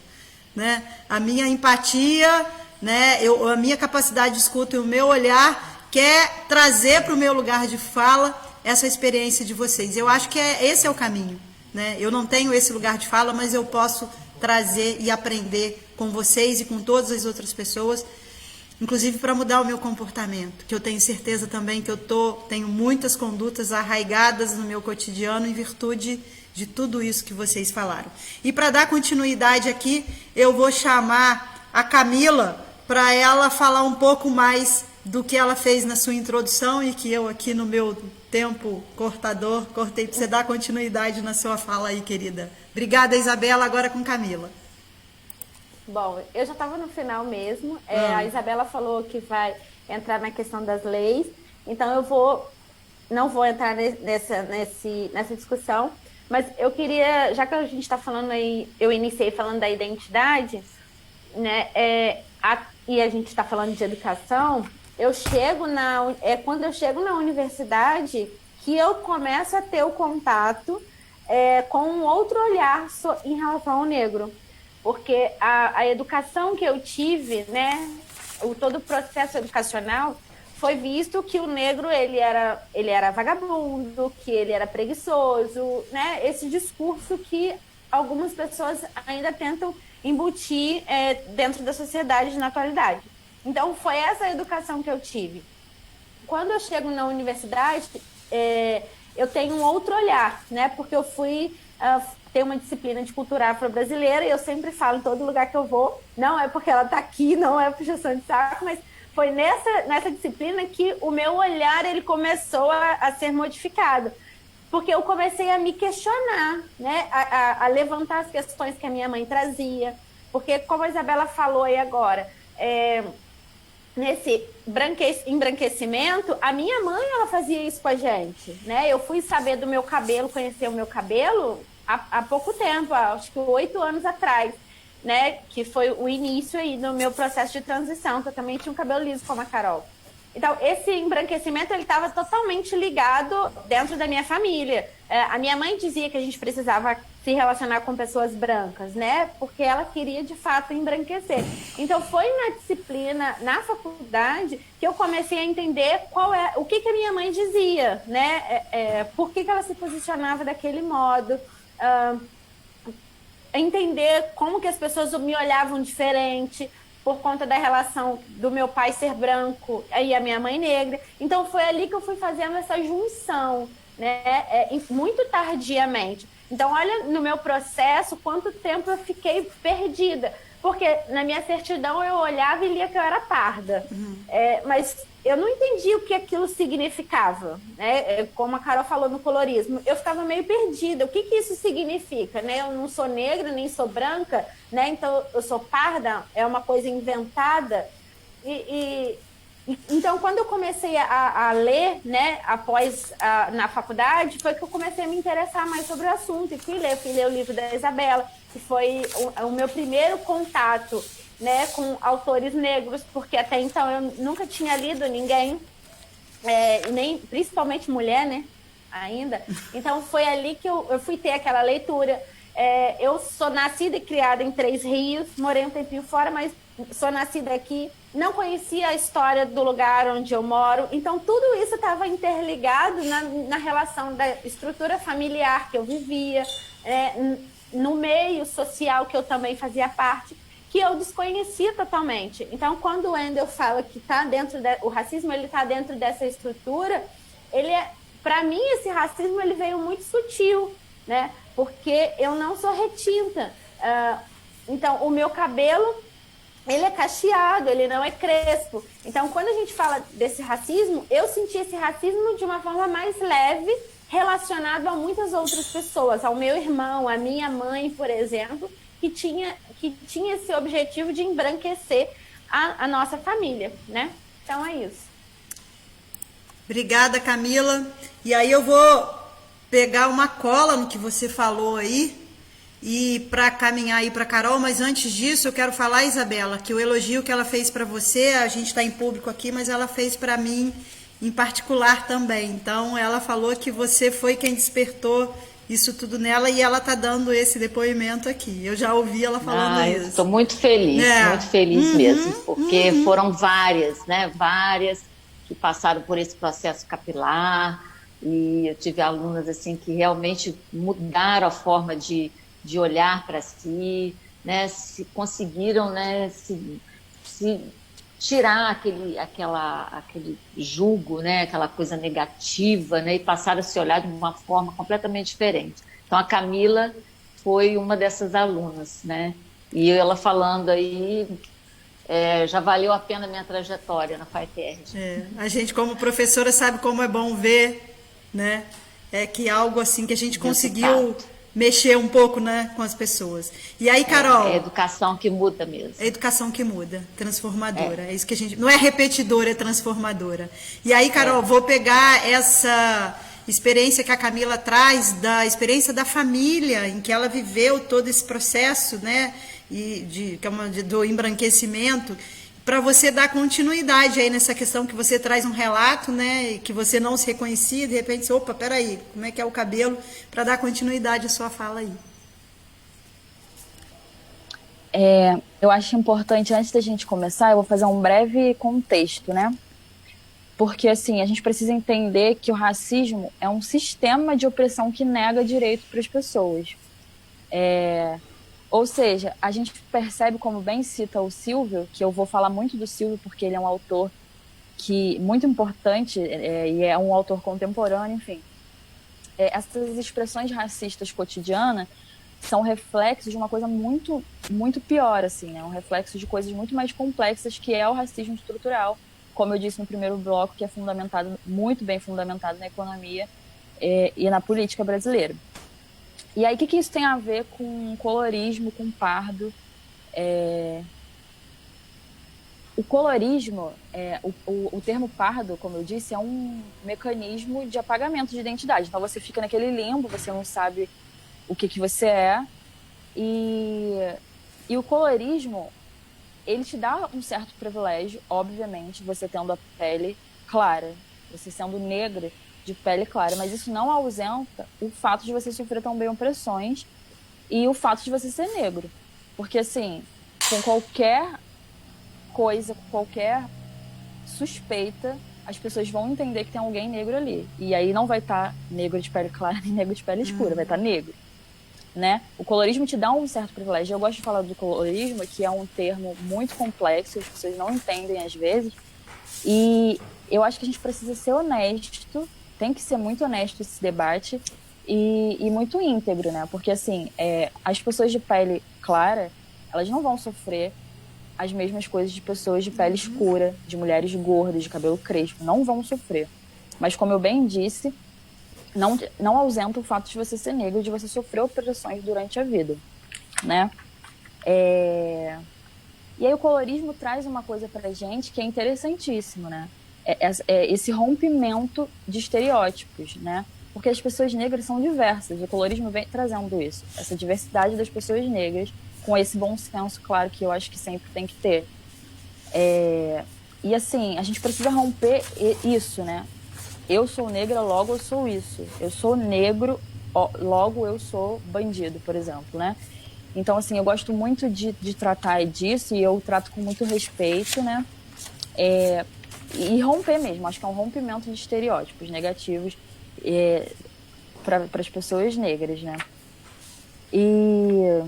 Né? A minha empatia, né? A minha capacidade de escuta e o meu olhar quer trazer para o meu lugar de fala essa experiência de vocês. Eu acho que esse é o caminho. Né? Eu não tenho esse lugar de fala, mas eu posso trazer e aprender com vocês e com todas as outras pessoas, inclusive para mudar o meu comportamento, que eu tenho certeza também que tenho muitas condutas arraigadas no meu cotidiano em virtude de tudo isso que vocês falaram. E para dar continuidade aqui, eu vou chamar a Camila para ela falar um pouco mais do que ela fez na sua introdução e que eu aqui no meu tempo cortador cortei para você dar continuidade na sua fala aí, querida. Obrigada, Isabela, agora com Camila. Bom, eu já estava no final mesmo. A Isabela falou que vai entrar na questão das leis, então eu não vou entrar nessa discussão, mas eu queria, já que a gente está falando aí, eu iniciei falando da identidade, né? E a gente está falando de educação. Quando eu chego na universidade que eu começo a ter o contato com um outro olhar em relação ao negro. Porque a educação que eu tive, né, todo o processo educacional, foi visto que o negro ele era vagabundo, que ele era preguiçoso, né, esse discurso que algumas pessoas ainda tentam embutir dentro da sociedade na atualidade. Então, foi essa educação que eu tive. Quando eu chego na universidade, eu tenho um outro olhar, né? Porque eu fui ter uma disciplina de cultura afro-brasileira e eu sempre falo em todo lugar que eu vou, não é porque ela está aqui, não é puxação de saco, mas foi nessa disciplina que o meu olhar ele começou a ser modificado. Porque eu comecei a me questionar, né? A levantar as questões que a minha mãe trazia. Porque, como a Isabela falou aí agora, nesse embranquecimento, a minha mãe, ela fazia isso com a gente, né? Eu fui saber do meu cabelo, conhecer o meu cabelo há pouco tempo, acho que 8 anos atrás, né? Que foi o início aí do meu processo de transição, que eu também tinha um cabelo liso como a Carol. Então, esse embranquecimento, ele estava totalmente ligado dentro da minha família. A minha mãe dizia que a gente precisava se relacionar com pessoas brancas, né? Porque ela queria, de fato, embranquecer. Então, foi na disciplina, na faculdade, que eu comecei a entender o que a minha mãe dizia, né? Por que ela se posicionava daquele modo. Entender como que as pessoas me olhavam diferente, por conta da relação do meu pai ser branco e a minha mãe negra. Então, foi ali que eu fui fazendo essa junção, né? Muito tardiamente. Então, olha no meu processo quanto tempo eu fiquei perdida. Porque na minha certidão eu olhava e lia que eu era parda. Mas eu não entendi o que aquilo significava, né? Como a Carol falou no colorismo, eu ficava meio perdida. O que isso significa, né? Eu não sou negra, nem sou branca, né? Então eu sou parda, é uma coisa inventada. Então, quando eu comecei a ler, né, na faculdade, foi que eu comecei a me interessar mais sobre o assunto. E fui ler o livro da Isabela, que foi o meu primeiro contato, né, com autores negros, porque até então eu nunca tinha lido ninguém, nem principalmente mulher, né, ainda. Então, foi ali que eu fui ter aquela leitura. Eu sou nascida e criada em Três Rios, morei um tempinho fora, mas sou nascida aqui, não conhecia a história do lugar onde eu moro, então tudo isso estava interligado na relação da estrutura familiar que eu vivia, no meio social que eu também fazia parte, que eu desconhecia totalmente. Então, quando o Wendel fala que o racismo ele está dentro dessa estrutura, para mim, esse racismo ele veio muito sutil, né? Porque eu não sou retinta. Então, o meu cabelo ele é cacheado, ele não é crespo. Então, quando a gente fala desse racismo, eu senti esse racismo de uma forma mais leve, relacionado a muitas outras pessoas, ao meu irmão, à minha mãe, por exemplo, que tinha esse objetivo de embranquecer a nossa família, né? Então, é isso. Obrigada, Camila. E aí eu vou pegar uma cola no que você falou aí, e para caminhar aí para Carol, mas antes disso eu quero falar, Isabela, que o elogio que ela fez para você, a gente está em público aqui, mas ela fez para mim em particular também. Então ela falou que você foi quem despertou isso tudo nela e ela tá dando esse depoimento aqui. Eu já ouvi ela falando isso. Estou muito feliz mesmo, porque foram várias, né? Várias que passaram por esse processo capilar e eu tive alunas assim que realmente mudaram a forma de olhar para si, né, se conseguiram, né, se tirar aquele julgo, né, aquela coisa negativa, né, e passaram a se olhar de uma forma completamente diferente. Então a Camila foi uma dessas alunas, né, e ela falando aí, já valeu a pena a minha trajetória na FATERJ. A gente como professora sabe como é bom ver, né, que algo assim que a gente conseguiu mexer um pouco, né, com as pessoas. E aí, Carol... É a educação que muda mesmo. É a educação que muda, transformadora. É isso que a gente... Não é repetidora, é transformadora. E aí, Carol, vou pegar essa experiência que a Camila traz, da experiência da família, em que ela viveu todo esse processo, né, do embranquecimento, para você dar continuidade aí nessa questão que você traz um relato, né, que você não se reconhecia, de repente, opa, peraí, como é que é o cabelo, para dar continuidade à sua fala aí. Eu acho importante, antes da gente começar, eu vou fazer um breve contexto, né, porque, assim, a gente precisa entender que o racismo é um sistema de opressão que nega direito para as pessoas. Ou seja, a gente percebe, como bem cita o Silvio, que eu vou falar muito do Silvio porque ele é um autor muito importante e é um autor contemporâneo, enfim. Essas expressões racistas cotidianas são reflexos de uma coisa muito, muito pior, assim, né? Um reflexo de coisas muito mais complexas, que é o racismo estrutural, como eu disse no primeiro bloco, que é muito bem fundamentado na economia e na política brasileira. E aí, o que isso tem a ver com colorismo, com pardo? o colorismo, o termo pardo, como eu disse, é um mecanismo de apagamento de identidade. Então você fica naquele limbo, você não sabe o que você é. E o colorismo, ele te dá um certo privilégio, obviamente, você tendo a pele clara, você sendo negra de pele clara, mas isso não ausenta o fato de você sofrer também opressões e o fato de você ser negro. Porque, assim, com qualquer coisa, com qualquer suspeita, as pessoas vão entender que tem alguém negro ali. E aí não vai estar negro de pele clara nem negro de pele escura, vai estar negro. Né? O colorismo te dá um certo privilégio. Eu gosto de falar do colorismo, que é um termo muito complexo, as pessoas não entendem às vezes, e eu acho que a gente precisa ser honesto, tem que ser muito honesto esse debate e muito íntegro, né? Porque assim, as pessoas de pele clara, elas não vão sofrer as mesmas coisas de pessoas de pele escura, de mulheres gordas, de cabelo crespo, não vão sofrer. Mas como eu bem disse, não ausenta o fato de você ser negro, de você sofrer opressões durante a vida, né? E aí o colorismo traz uma coisa pra gente que é interessantíssimo, né? Esse rompimento de estereótipos, né? Porque as pessoas negras são diversas, o colorismo vem trazendo isso, essa diversidade das pessoas negras, com esse bom senso, claro, que eu acho que sempre tem que ter. E assim, a gente precisa romper isso, né? Eu sou negra, logo eu sou isso. Eu sou negro, logo eu sou bandido, por exemplo, né? Então, assim, eu gosto muito de tratar disso e eu trato com muito respeito, né? E romper mesmo, acho que é um rompimento de estereótipos negativos para as pessoas negras, né? E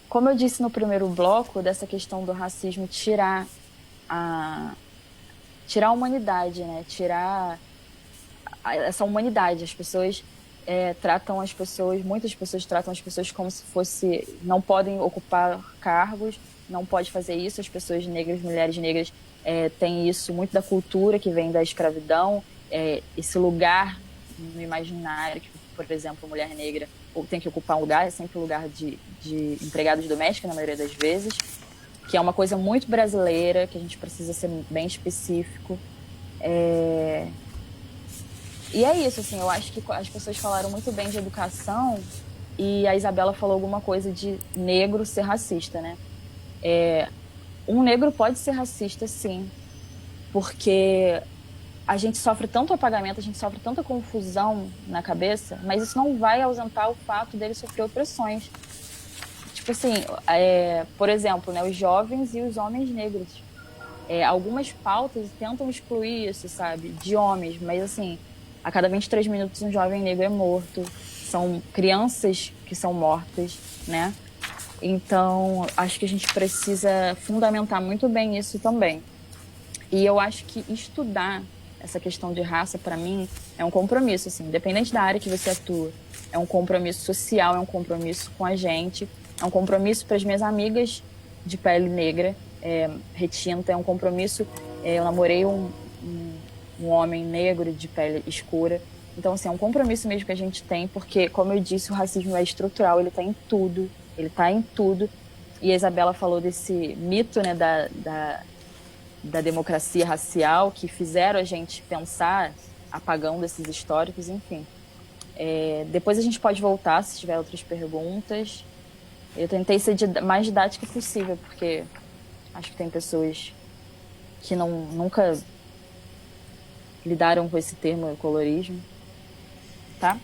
como eu disse no primeiro bloco, dessa questão do racismo tirar a humanidade, né? Tirar essa humanidade. As pessoas tratam as pessoas, muitas pessoas tratam as pessoas como se fosse, não podem ocupar cargos, não pode fazer isso. As pessoas negras, mulheres negras, têm isso muito da cultura que vem da escravidão, esse lugar no imaginário que, por exemplo, mulher negra ou tem que ocupar um lugar, é sempre o lugar de empregados domésticos, na maioria das vezes, que é uma coisa muito brasileira, que a gente precisa ser bem específico. E é isso, assim, eu acho que as pessoas falaram muito bem de educação e a Isabela falou alguma coisa de negro ser racista, né? Um negro pode ser racista, sim, porque a gente sofre tanto apagamento, a gente sofre tanta confusão na cabeça, mas isso não vai ausentar o fato dele sofrer opressões. Tipo assim, por exemplo, né, os jovens e os homens negros. Algumas pautas tentam excluir isso, sabe, de homens, mas assim, a cada 23 minutos um jovem negro é morto, são crianças que são mortas, né? Então, acho que a gente precisa fundamentar muito bem isso também. E eu acho que estudar essa questão de raça, para mim, é um compromisso, assim, independente da área que você atua. É um compromisso social, é um compromisso com a gente, é um compromisso para as minhas amigas de pele negra, retinta, é um compromisso. Eu namorei um homem negro de pele escura. Então, assim, é um compromisso mesmo que a gente tem, porque, como eu disse, o racismo é estrutural, ele está em tudo, E a Isabela falou desse mito, né, da democracia racial, que fizeram a gente pensar, apagando esses históricos, enfim. Depois a gente pode voltar, se tiver outras perguntas. Eu tentei ser mais didática possível, porque acho que tem pessoas que nunca lidaram com esse termo colorismo, tá?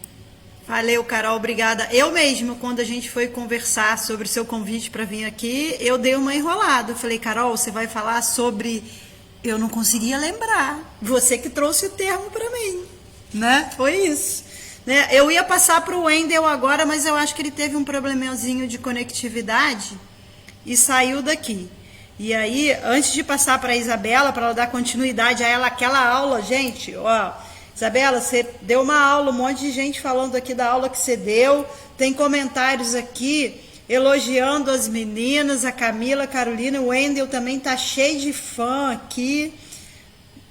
Valeu, Carol, obrigada. Eu mesmo, quando a gente foi conversar sobre o seu convite para vir aqui, eu dei uma enrolada. Eu falei, Carol, você vai falar sobre... Eu não conseguia lembrar. Você que trouxe o termo para mim, né? Foi isso. Né? Eu ia passar para o Wendel agora, mas eu acho que ele teve um probleminhazinho de conectividade e saiu daqui. E aí, antes de passar para a Isabela, para ela dar continuidade a ela, aquela aula, gente, ó, Isabela, você deu uma aula, um monte de gente falando aqui da aula que você deu, tem comentários aqui elogiando as meninas, a Camila, a Carolina, o Wendel também tá cheio de fã aqui.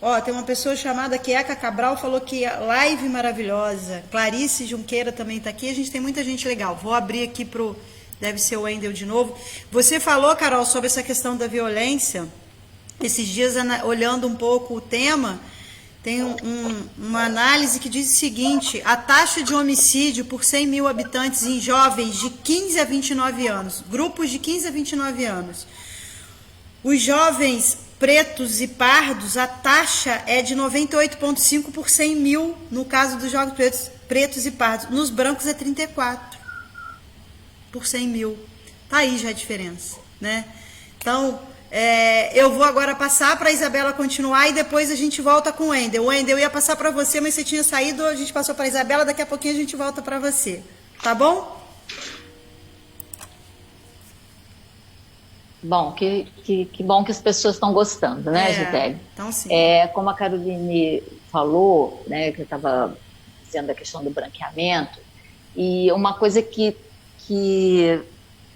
Ó, tem uma pessoa chamada Queca Cabral, falou que live maravilhosa. Clarice Junqueira também tá aqui, a gente tem muita gente legal. Vou abrir aqui pro Deve ser o Wendel de novo. Você falou, Carol, sobre essa questão da violência. Esses dias, olhando um pouco o tema, tem uma análise que diz o seguinte: a taxa de homicídio por 100 mil habitantes em jovens de 15 a 29 anos, grupos de 15 a 29 anos. Os jovens pretos e pardos, a taxa é de 98,5 por 100 mil, no caso dos jovens pretos e pardos. Nos brancos é 34 por 100 mil. Tá aí já a diferença, né? Então, eu vou agora passar para a Isabela continuar e depois a gente volta com o Wendel. Wendel, eu ia passar para você, mas você tinha saído, a gente passou para a Isabela, daqui a pouquinho a gente volta para você. Tá bom? Bom, que bom que as pessoas estão gostando, né, Gitélia? Então, sim. Como a Caroline falou, né, que eu estava dizendo da questão do branqueamento, e uma coisa que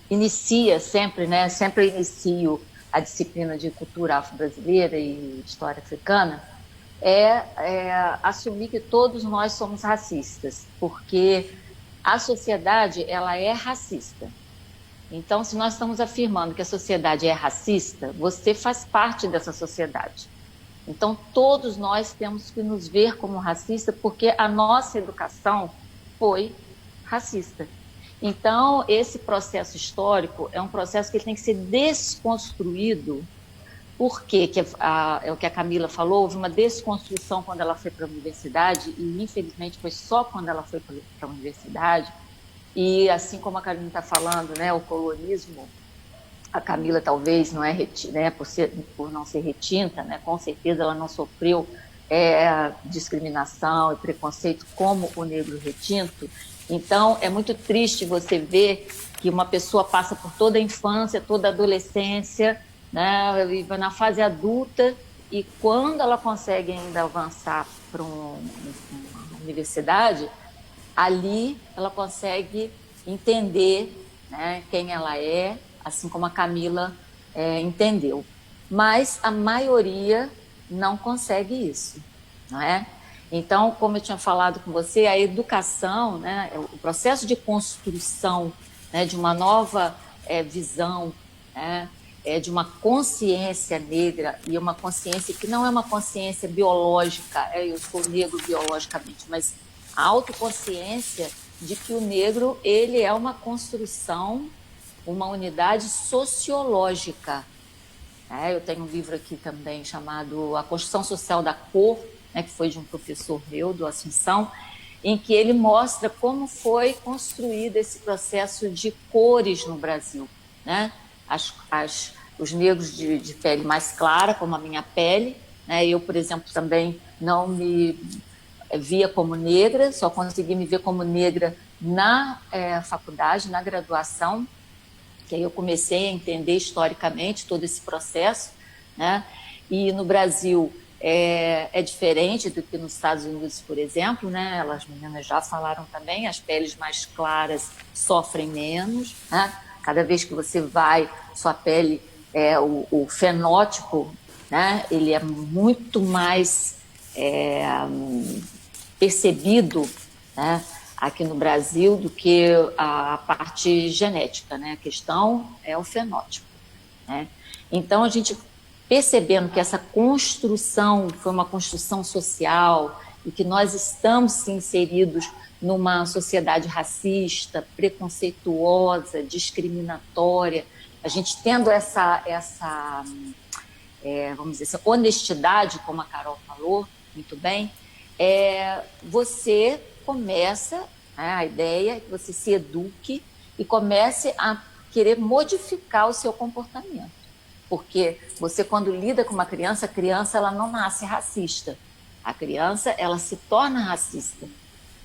inicia sempre, né, sempre inicio a disciplina de cultura afro-brasileira e história africana, é assumir que todos nós somos racistas, porque a sociedade, ela é racista. Então, se nós estamos afirmando que a sociedade é racista, você faz parte dessa sociedade. Então, todos nós temos que nos ver como racista, porque a nossa educação foi racista. Então, esse processo histórico é um processo que tem que ser desconstruído, porque é o que a Camila falou, houve uma desconstrução quando ela foi para a universidade, e infelizmente foi só quando ela foi para a universidade. E assim como a Camila está falando, né, o colorismo, a Camila talvez não é, né, por não ser retinta, né, com certeza ela não sofreu discriminação e preconceito como o negro retinto. Então, é muito triste você ver que uma pessoa passa por toda a infância, toda a adolescência, né, e vai na fase adulta, e quando ela consegue ainda avançar para uma universidade, ali ela consegue entender, né, quem ela é, assim como a Camila entendeu. Mas a maioria não consegue isso, não é? Então, como eu tinha falado com você, a educação, né, o processo de construção, né, de uma nova visão, né, de uma consciência negra, e uma consciência que não é uma consciência biológica, eu sou negro biologicamente, mas a autoconsciência de que o negro, ele é uma construção, uma unidade sociológica. Eu tenho um livro aqui também chamado A Construção Social da Cor, né, que foi de um professor meu, do Assunção, em que ele mostra como foi construído esse processo de cores no Brasil, né? Os negros de pele mais clara, como a minha pele, né? Eu, por exemplo, também não me via como negra, só consegui me ver como negra na faculdade, na graduação, que aí eu comecei a entender historicamente todo esse processo, né? E no Brasil é diferente do que nos Estados Unidos, por exemplo, né? As meninas já falaram também, as peles mais claras sofrem menos, né? Cada vez que você vai, sua pele, o fenótipo, né? Ele é muito mais percebido, né, aqui no Brasil do que a parte genética, né? A questão é o fenótipo, né? Então, a gente percebendo que essa construção foi uma construção social e que nós estamos inseridos numa sociedade racista, preconceituosa, discriminatória, a gente tendo essa vamos dizer, essa honestidade, como a Carol falou muito bem, você começa, né, a ideia é que você se eduque e comece a querer modificar o seu comportamento. Porque você, quando lida com uma criança, a criança ela não nasce racista. A criança ela se torna racista.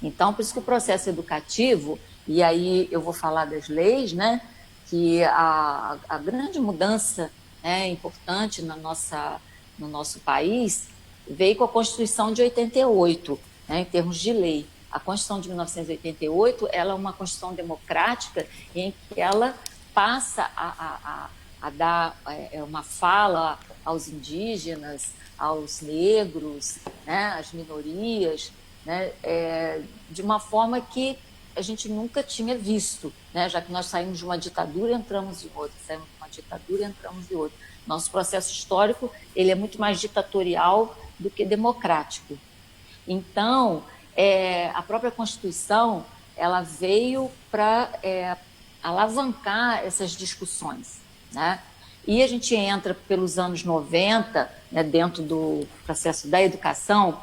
Então, por isso que o processo educativo, e aí eu vou falar das leis, né, que a grande mudança, né, importante no nosso país veio com a Constituição de 88, né, em termos de lei. A Constituição de 1988 ela é uma Constituição democrática em que ela passa a dar uma fala aos indígenas, aos negros, né, às minorias, né, de uma forma que a gente nunca tinha visto, né? Já que nós saímos de uma ditadura e entramos em outra, saímos de uma ditadura e entramos em outra. Nosso processo histórico, ele é muito mais ditatorial do que democrático. Então, a própria Constituição, ela veio para alavancar essas discussões, né? E a gente entra pelos anos 90, né, dentro do processo da educação,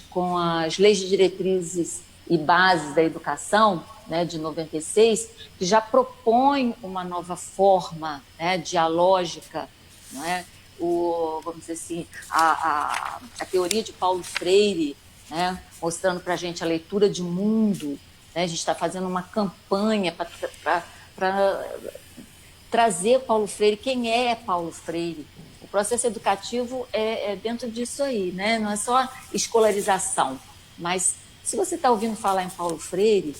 com as leis de diretrizes e bases da educação, né, de 96, que já propõe uma nova forma, né, dialógica, né, vamos dizer assim, a teoria de Paulo Freire, né, mostrando para a gente a leitura de mundo, né, a gente está fazendo uma campanha para trazer Paulo Freire. Quem é Paulo Freire? O processo educativo é dentro disso aí, né? Não é só escolarização, mas se você está ouvindo falar em Paulo Freire,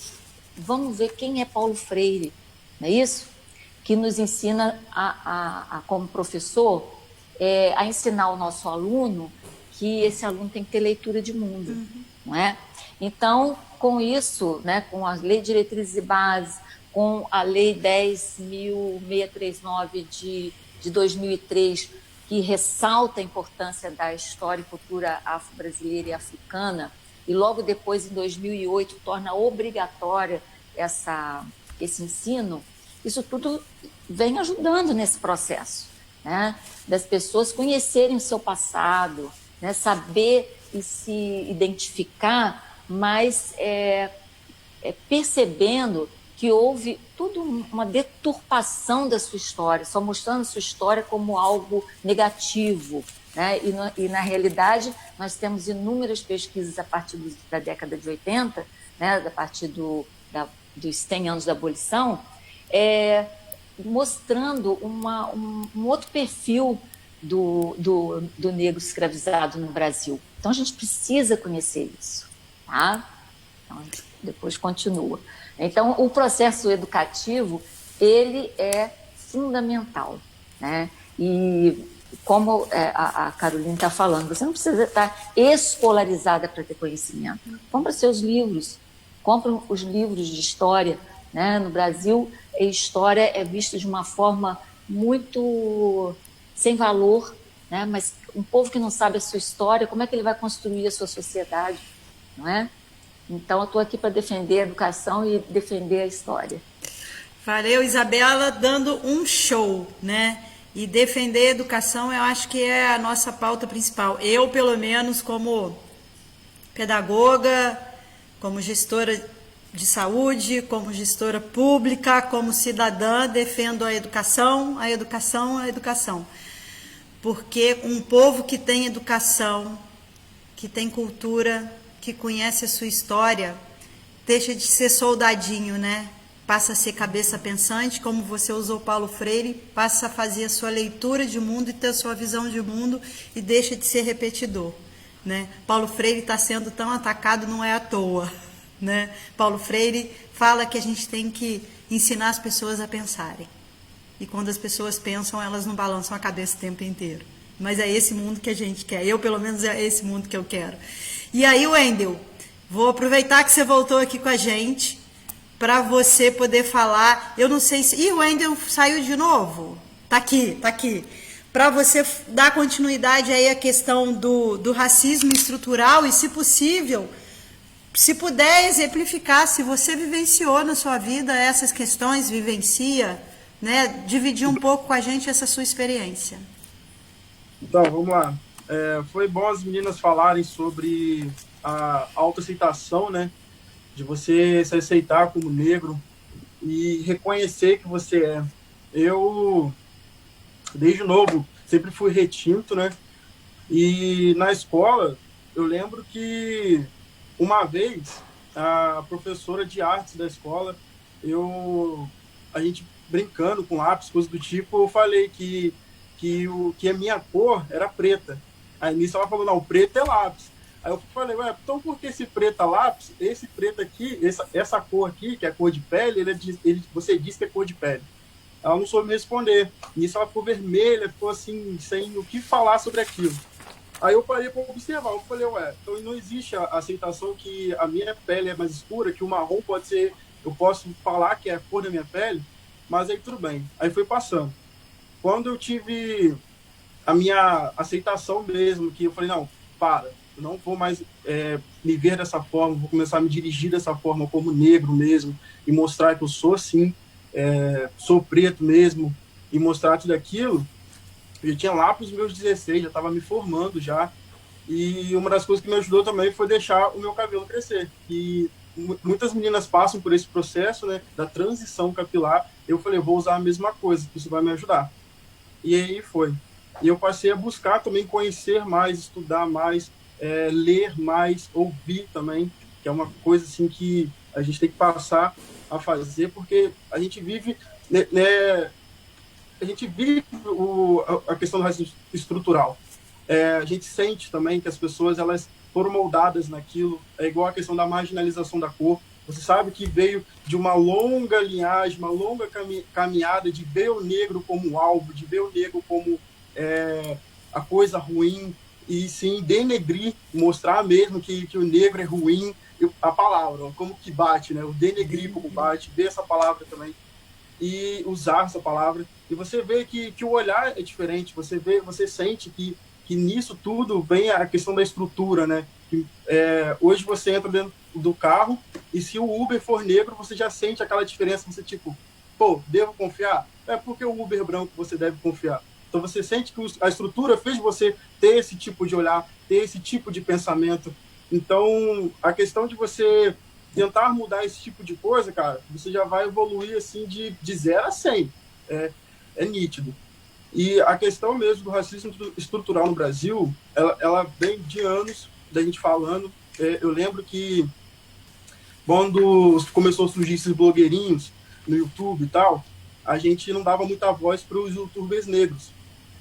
vamos ver quem é Paulo Freire, não é isso? Que nos ensina, como professor, a ensinar o nosso aluno que esse aluno tem que ter leitura de mundo, não é? Então, com isso, né, com a Lei de Diretrizes e Bases, com a Lei 10.639 de 2003, que ressalta a importância da história e cultura afro-brasileira e africana, e logo depois, em 2008, torna obrigatória esse ensino, isso tudo vem ajudando nesse processo, né? Das pessoas conhecerem o seu passado, né? Saber e se identificar, mas percebendo que houve tudo uma deturpação da sua história, só mostrando a sua história como algo negativo, né? E na realidade, nós temos inúmeras pesquisas a partir da década de 80, né? A partir dos 100 anos da abolição, mostrando um outro perfil do negro escravizado no Brasil. Então, a gente precisa conhecer isso, tá? Então, depois continua. Então, o processo educativo, ele é fundamental, né? E como a Carolina está falando, você não precisa estar escolarizada para ter conhecimento. Compra seus livros, compra os livros de história, né? No Brasil, a história é vista de uma forma muito sem valor, né? Mas um povo que não sabe a sua história, como é que ele vai construir a sua sociedade, não é? Então, eu estou aqui para defender a educação e defender a história. Valeu, Isabela, dando um show, né? E defender a educação, eu acho que é a nossa pauta principal. Eu, pelo menos, como pedagoga, como gestora de saúde, como gestora pública, como cidadã, defendo a educação, a educação, a educação. Porque um povo que tem educação, que tem cultura, que conhece a sua história, deixa de ser soldadinho, né? Passa a ser cabeça pensante, como você usou Paulo Freire, passa a fazer a sua leitura de mundo e ter a sua visão de mundo e deixa de ser repetidor, né? Paulo Freire está sendo tão atacado, não é à toa, né? Paulo Freire fala que a gente tem que ensinar as pessoas a pensarem. E quando as pessoas pensam, elas não balançam a cabeça o tempo inteiro. Mas é esse mundo que a gente quer. Eu, pelo menos, é esse mundo que eu quero. E aí, Wendel, vou aproveitar que você voltou aqui com a gente para você poder falar. Eu não sei se... Ih, o Wendel saiu de novo? Tá aqui, tá aqui. Para você dar continuidade aí à questão do racismo estrutural e, se possível, se puder exemplificar, se você vivenciou na sua vida essas questões, vivencia, né? Dividir um pouco com a gente essa sua experiência. Então, vamos lá. Foi bom as meninas falarem sobre a autoaceitação, né? De você se aceitar como negro e reconhecer que você é. Eu, desde novo, sempre fui retinto, né? E na escola, eu lembro que uma vez a professora de artes da escola, a gente brincando com lápis, coisas do tipo, eu falei que a minha cor era preta. Aí nisso ela falou, não, preto é lápis. Aí eu falei, ué, então por que esse preto é lápis? Esse preto aqui, essa cor aqui, que é a cor de pele, você diz que é cor de pele. Ela não soube me responder. Nisso ela ficou vermelha, ficou assim, sem o que falar sobre aquilo. Aí eu parei para observar, eu falei, ué, então não existe a aceitação que a minha pele é mais escura, que o marrom pode ser, eu posso falar que é a cor da minha pele, mas aí tudo bem. Aí foi passando. Quando eu tive a minha aceitação mesmo, que eu falei, não, eu não vou mais me ver dessa forma, vou começar a me dirigir dessa forma como negro mesmo, e mostrar que eu sou assim, sou preto mesmo, e mostrar tudo aquilo. Eu tinha lá para os meus 16, já estava me formando já, e uma das coisas que me ajudou também foi deixar o meu cabelo crescer. E muitas meninas passam por esse processo, né, da transição capilar. Eu falei, eu vou usar a mesma coisa, isso vai me ajudar. E aí foi. E eu passei a buscar também conhecer mais, estudar mais, ler mais, ouvir também, que é uma coisa assim que a gente tem que passar a fazer, porque a gente vive, né, a gente vive a questão do racismo estrutural. A gente sente também que as pessoas elas foram moldadas naquilo. É igual a questão da marginalização da cor. Você sabe que veio de uma longa linhagem, uma longa caminhada de ver o negro como alvo, de ver o negro como a coisa ruim, e sim denegrir, mostrar mesmo que o negro é ruim. A palavra, como que bate, né? O denegrir como bate, ver essa palavra também e usar essa palavra. E você vê que o olhar é diferente, você sente que nisso tudo vem a questão da estrutura, né? Hoje você entra dentro do carro e se o Uber for negro, você já sente aquela diferença, você tipo, pô, devo confiar? É porque o Uber branco você deve confiar. Então você sente que a estrutura fez você ter esse tipo de olhar, ter esse tipo de pensamento. Então a questão de você tentar mudar esse tipo de coisa, cara, você já vai evoluir assim de 0 a 100. É nítido. E a questão mesmo do racismo estrutural no Brasil, ela vem de anos da gente falando. Eu lembro que quando começou a surgir esses blogueirinhos no YouTube e tal, a gente não dava muita voz para os youtubers negros.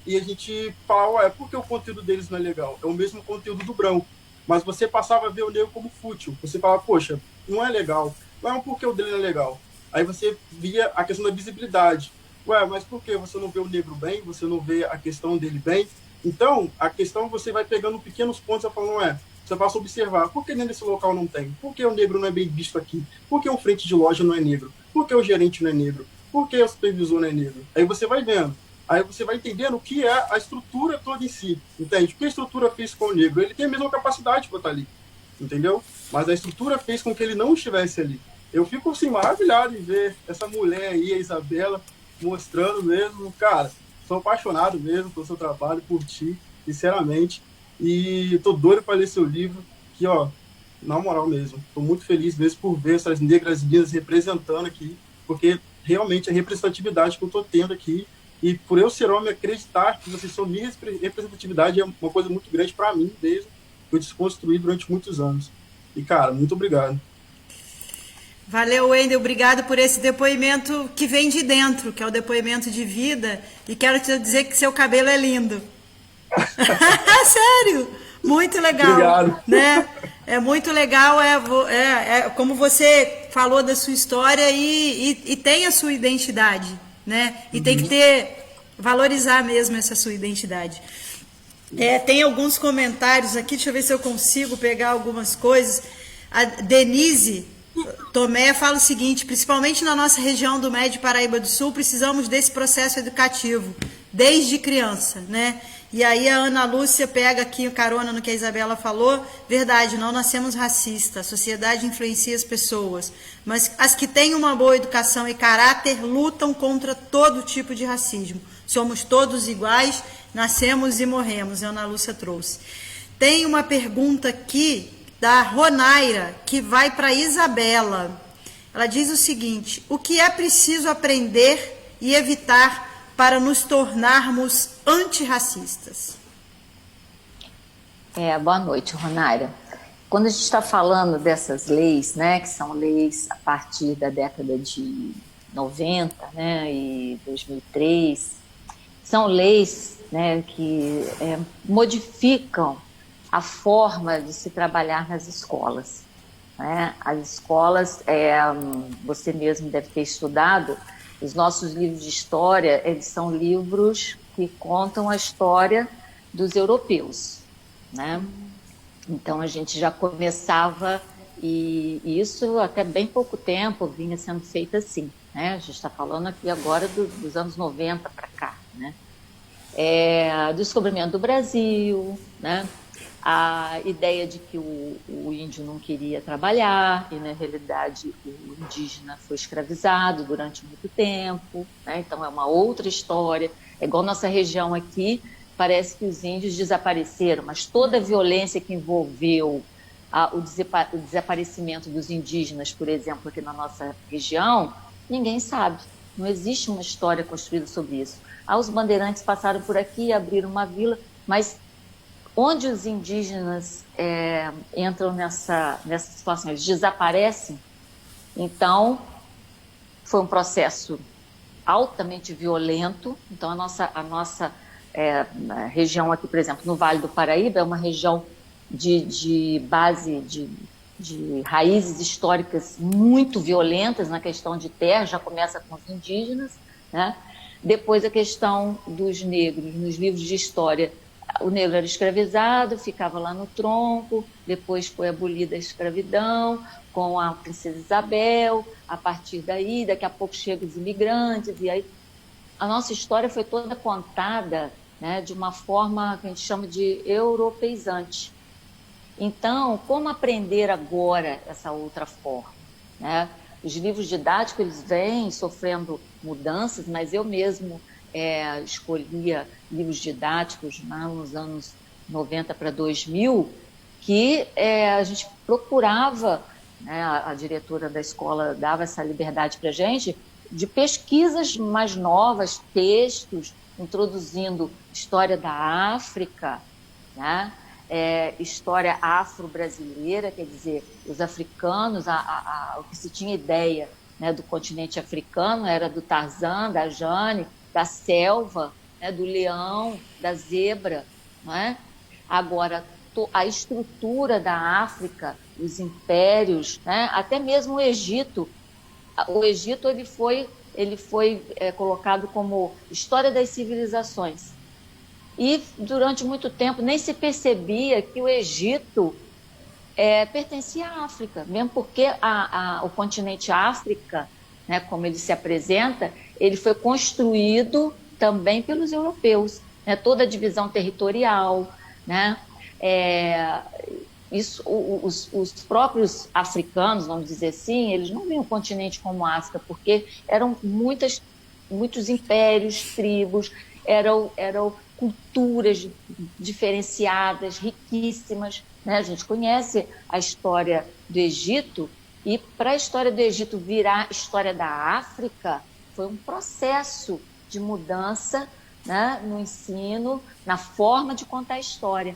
E a gente falava, ué, por que o conteúdo deles não é legal? É o mesmo conteúdo do branco. Mas você passava a ver o negro como fútil. Você falava, poxa, não é legal. Não é porque o dele não é legal. Aí você via a questão da visibilidade. Ué, mas por que você não vê o negro bem? Você não vê a questão dele bem? Então, a questão você vai pegando pequenos pontos e falando, você passa a observar, por que nesse local não tem? Por que o negro não é bem visto aqui? Por que o frente de loja não é negro? Por que o gerente não é negro? Por que o supervisor não é negro? Aí você vai vendo. Aí você vai entendendo o que é a estrutura toda em si, entende? O que a estrutura fez com o negro? Ele tem a mesma capacidade para estar ali, entendeu? Mas a estrutura fez com que ele não estivesse ali. Eu fico assim, maravilhado em ver essa mulher aí, a Isabela, mostrando mesmo, cara, sou apaixonado mesmo pelo seu trabalho, por ti, sinceramente, e tô doido para ler seu livro, que, ó, na moral mesmo, tô muito feliz mesmo por ver essas negras lindas representando aqui, porque realmente a representatividade que eu tô tendo aqui, e por eu ser homem, acreditar que vocês são minha representatividade é uma coisa muito grande para mim mesmo, que eu desconstruí durante muitos anos. E, cara, muito obrigado. Valeu, Wendel. Obrigado por esse depoimento que vem de dentro, que é o depoimento de vida. E quero te dizer que seu cabelo é lindo. Sério, muito legal. Obrigado. Né? É muito legal, como você falou da sua história e tem a sua identidade, né? E tem que valorizar mesmo essa sua identidade. Tem alguns comentários aqui, deixa eu ver se eu consigo pegar algumas coisas. A Denise Tomé fala o seguinte: principalmente na nossa região do Médio Paraíba do Sul, precisamos desse processo educativo desde criança, né? E aí a Ana Lúcia pega aqui o carona no que a Isabela falou. Verdade, não nascemos racistas, a sociedade influencia as pessoas, mas as que têm uma boa educação e caráter lutam contra todo tipo de racismo. Somos todos iguais, nascemos e morremos, a Ana Lúcia trouxe. Tem uma pergunta aqui da Ronaira, que vai para a Isabela. Ela diz o seguinte: o que é preciso aprender e evitar para nos tornarmos antirracistas? Boa noite, Ronaira. Quando a gente está falando dessas leis, né, que são leis a partir da década de 90, né, e 2003, são leis, né, que modificam a forma de se trabalhar nas escolas, né? As escolas, você mesmo deve ter estudado, os nossos livros de história, eles são livros que contam a história dos europeus, né? Então a gente já começava, e isso até bem pouco tempo vinha sendo feito assim, né? A gente está falando aqui agora dos anos 90 para cá, né? Descobrimento do Brasil, né? A ideia de que o índio não queria trabalhar e, na realidade, o indígena foi escravizado durante muito tempo, né? Então é uma outra história. É igual nossa região aqui, parece que os índios desapareceram, mas toda a violência que envolveu o desaparecimento dos indígenas, por exemplo, aqui na nossa região, ninguém sabe. Não existe uma história construída sobre isso. Os bandeirantes passaram por aqui, abriram uma vila, mas onde os indígenas entram nessa situação? Eles desaparecem. Então, foi um processo altamente violento. Então, a nossa região aqui, por exemplo, no Vale do Paraíba, é uma região de base, de raízes históricas muito violentas na questão de terra, já começa com os indígenas, né? Depois a questão dos negros, nos livros de história, o negro era escravizado, ficava lá no tronco, depois foi abolida a escravidão com a princesa Isabel, a partir daí, daqui a pouco chegam os imigrantes, e aí a nossa história foi toda contada, né, de uma forma que a gente chama de europeizante. Então, como aprender agora essa outra forma, né? Os livros didáticos, eles vêm sofrendo mudanças, mas eu mesmo escolhia livros didáticos nos anos 90 para 2000, que a gente procurava, né, a diretora da escola dava essa liberdade para a gente, de pesquisas mais novas, textos, introduzindo história da África, né? História afro-brasileira, quer dizer, os africanos, o que se tinha ideia, né, do continente africano era do Tarzan, da Jane, da selva, né, do leão, da zebra, não é? Agora, a estrutura da África, os impérios, né, até mesmo o Egito ele foi colocado como história das civilizações. E durante muito tempo nem se percebia que o Egito pertencia à África, mesmo porque o continente África, né, como ele se apresenta, ele foi construído também pelos europeus, né, toda a divisão territorial, né, os próprios africanos, vamos dizer assim, eles não viam o continente como África, porque eram muitos impérios, tribos, eram culturas diferenciadas, riquíssimas, né? A gente conhece a história do Egito, e para a história do Egito virar história da África, foi um processo de mudança, né, no ensino, na forma de contar a história.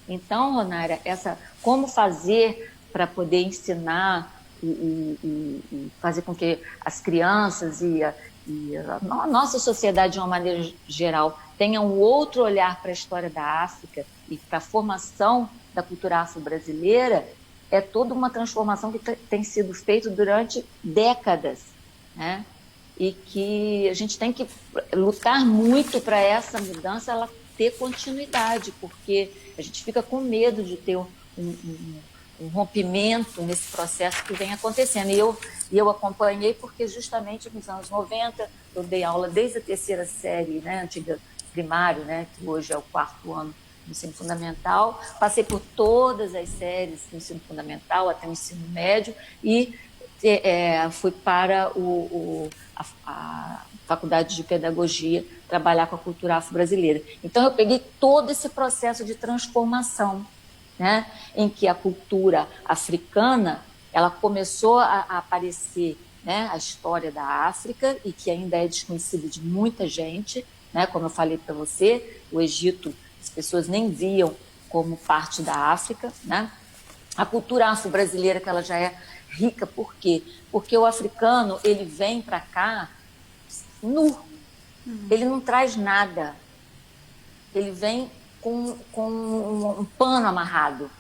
Então, Ronaira, como fazer para poder ensinar e fazer com que as crianças e a nossa sociedade, de uma maneira geral, tenha um outro olhar para a história da África e para a formação da cultura afro-brasileira, é toda uma transformação que tem sido feita durante décadas, né? E que a gente tem que lutar muito para essa mudança ela ter continuidade, porque a gente fica com medo de ter um rompimento nesse processo que vem acontecendo. E eu acompanhei porque justamente nos anos 90 eu dei aula desde a terceira série, né, antiga primário, né, que hoje é o 4º ano do ensino fundamental. Passei por todas as séries do ensino fundamental até o ensino médio e fui para a Faculdade de Pedagogia trabalhar com a cultura afro-brasileira. Então eu peguei todo esse processo de transformação, né, em que a cultura africana ela começou a aparecer, né, a história da África, e que ainda é desconhecida de muita gente, né, como eu falei para você, o Egito as pessoas nem viam como parte da África, né? A cultura afro-brasileira, que ela já é rica, por quê? Porque o africano ele vem para cá nu, ele não traz nada, ele vem com um pano amarrado.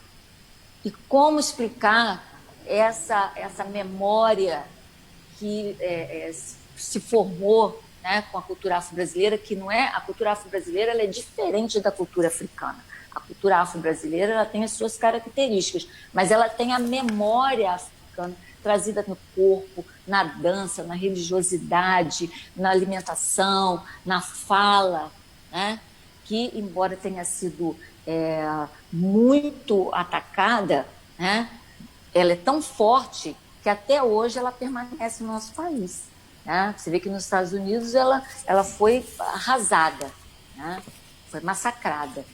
E como explicar essa memória que se formou, né, com a cultura afro-brasileira, que não é a cultura afro-brasileira, ela é diferente da cultura africana. A cultura afro-brasileira, ela tem as suas características, mas ela tem a memória africana trazida no corpo, na dança, na religiosidade, na alimentação, na fala, né? Que, embora tenha sido muito atacada, né? Ela é tão forte que até hoje ela permanece no nosso país. Né? Você vê que nos Estados Unidos ela foi arrasada, né? Foi massacrada.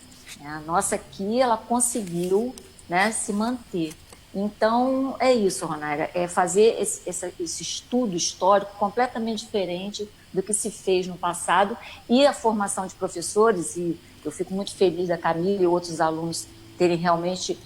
A nossa aqui, ela conseguiu, né, se manter. Então, é isso, Ronaira, é fazer esse estudo histórico completamente diferente do que se fez no passado, e a formação de professores, e eu fico muito feliz da Camila e outros alunos terem realmente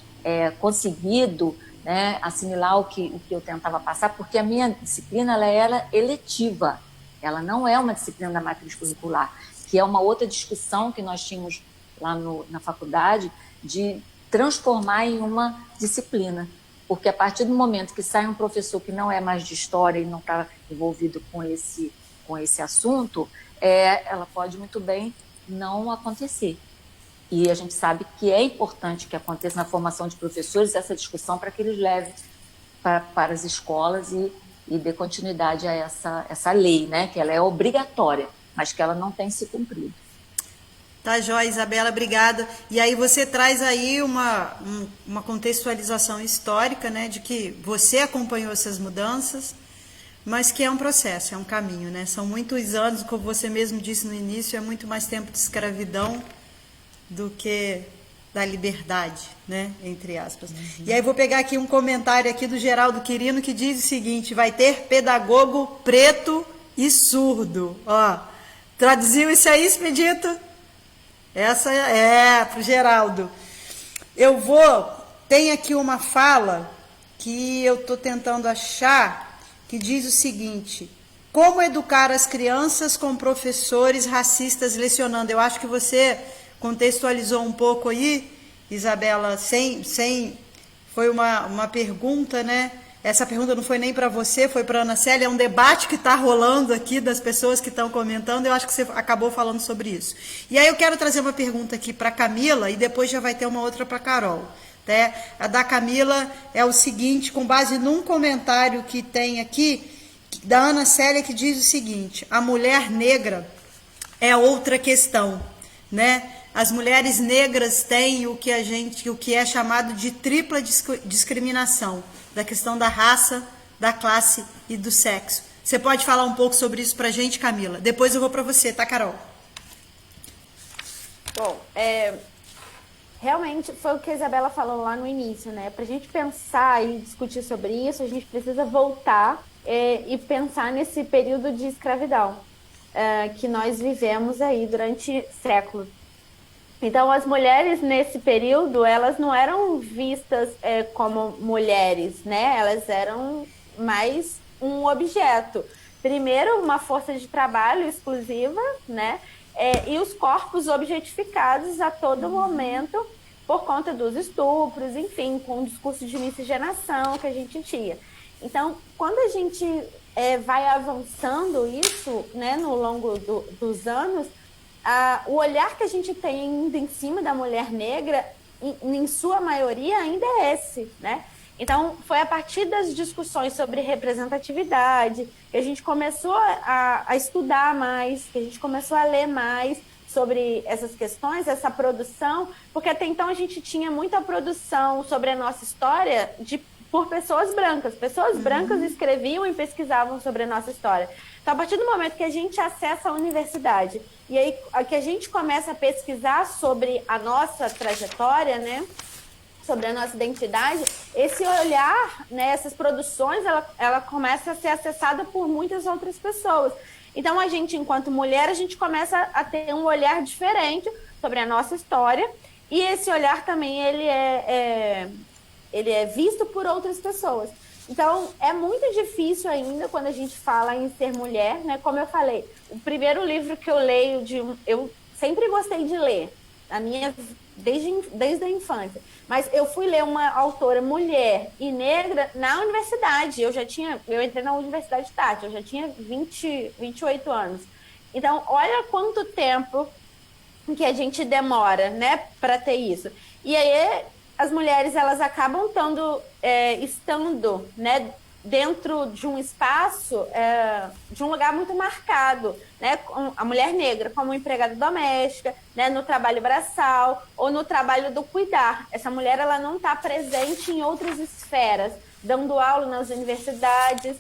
conseguido, né, assimilar o que eu tentava passar, porque a minha disciplina ela era eletiva, ela não é uma disciplina da matriz curricular, que é uma outra discussão que nós tínhamos lá na faculdade, de transformar em uma disciplina, porque a partir do momento que sai um professor que não é mais de história e não está envolvido com esse assunto, ela pode muito bem não acontecer. E a gente sabe que é importante que aconteça na formação de professores essa discussão para que eles levem para as escolas e dê continuidade a essa lei, né? Que ela é obrigatória, mas que ela não tem se cumprido. Tá, joia, Isabela, obrigada. E aí você traz aí uma contextualização histórica, né, de que você acompanhou essas mudanças, mas que é um processo, é um caminho, né? São muitos anos, como você mesmo disse no início, é muito mais tempo de escravidão do que da liberdade, né, entre aspas. Uhum. E aí vou pegar aqui um comentário aqui do Geraldo Quirino que diz o seguinte: vai ter pedagogo preto e surdo. Ó, traduziu isso aí, Expedito? Essa é para o Geraldo. Tem aqui uma fala que eu estou tentando achar, que diz o seguinte: como educar as crianças com professores racistas lecionando? Eu acho que você contextualizou um pouco aí, Isabela, foi uma pergunta, né? Essa pergunta não foi nem para você, foi para a Ana Célia, é um debate que está rolando aqui das pessoas que estão comentando, eu acho que você acabou falando sobre isso. E aí eu quero trazer uma pergunta aqui para a Camila, e depois já vai ter uma outra para a Carol. Né? A da Camila é o seguinte, com base num comentário que tem aqui, da Ana Célia, que diz o seguinte: a mulher negra é outra questão, né? As mulheres negras têm o que é chamado de tripla discriminação, da questão da raça, da classe e do sexo. Você pode falar um pouco sobre isso pra gente, Camila? Depois eu vou para você, tá, Carol? Bom, realmente foi o que a Isabela falou lá no início, né? Pra gente pensar e discutir sobre isso, a gente precisa voltar e pensar nesse período de escravidão que nós vivemos aí durante séculos. Então, as mulheres nesse período, elas não eram vistas como mulheres, né? Elas eram mais um objeto. Primeiro, uma força de trabalho exclusiva, né? E os corpos objetificados a todo momento por conta dos estupros, enfim, com o discurso de miscigenação que a gente tinha. Então, quando a gente vai avançando isso, né, no longo dos anos, o olhar que a gente tem ainda em cima da mulher negra, em sua maioria, ainda é esse, né? Então, foi a partir das discussões sobre representatividade que a gente começou a estudar mais, que a gente começou a ler mais sobre essas questões, essa produção, porque até então a gente tinha muita produção sobre a nossa história por pessoas brancas. Pessoas brancas escreviam e pesquisavam sobre a nossa história. Então, a partir do momento que a gente acessa a universidade e aí que a gente começa a pesquisar sobre a nossa trajetória, né, sobre a nossa identidade, esse olhar, né, essas produções, ela começa a ser acessada por muitas outras pessoas. Então, a gente, enquanto mulher, a gente começa a ter um olhar diferente sobre a nossa história, e esse olhar também, ele é visto por outras pessoas. Então, é muito difícil ainda quando a gente fala em ser mulher, né? Como eu falei, o primeiro livro que eu leio, eu sempre gostei de ler, desde a infância. Mas eu fui ler uma autora mulher e negra na universidade. Eu entrei na universidade tarde, eu já tinha 28 anos. Então, olha quanto tempo que a gente demora, né, para ter isso. E aí as mulheres elas acabam estando, né, dentro de um espaço, de um lugar muito marcado, né, a mulher negra como empregada doméstica, né, no trabalho braçal ou no trabalho do cuidar. Essa mulher ela não está presente em outras esferas, dando aula nas universidades,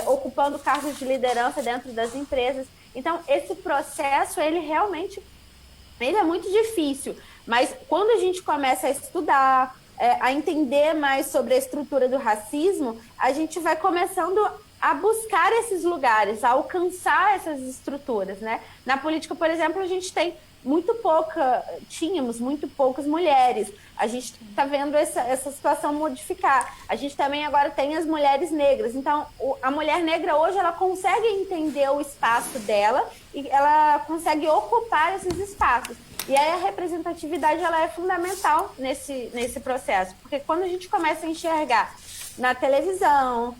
ocupando cargos de liderança dentro das empresas. Então, esse processo, ele é muito difícil, mas quando a gente começa a estudar, a entender mais sobre a estrutura do racismo, a gente vai começando a buscar esses lugares, a alcançar essas estruturas, né? Na política, por exemplo, a gente tem tínhamos muito poucas mulheres. A gente está vendo essa situação modificar. A gente também agora tem as mulheres negras. Então, a mulher negra hoje ela consegue entender o espaço dela e ela consegue ocupar esses espaços. E aí a representatividade ela é fundamental nesse processo, porque quando a gente começa a enxergar na televisão,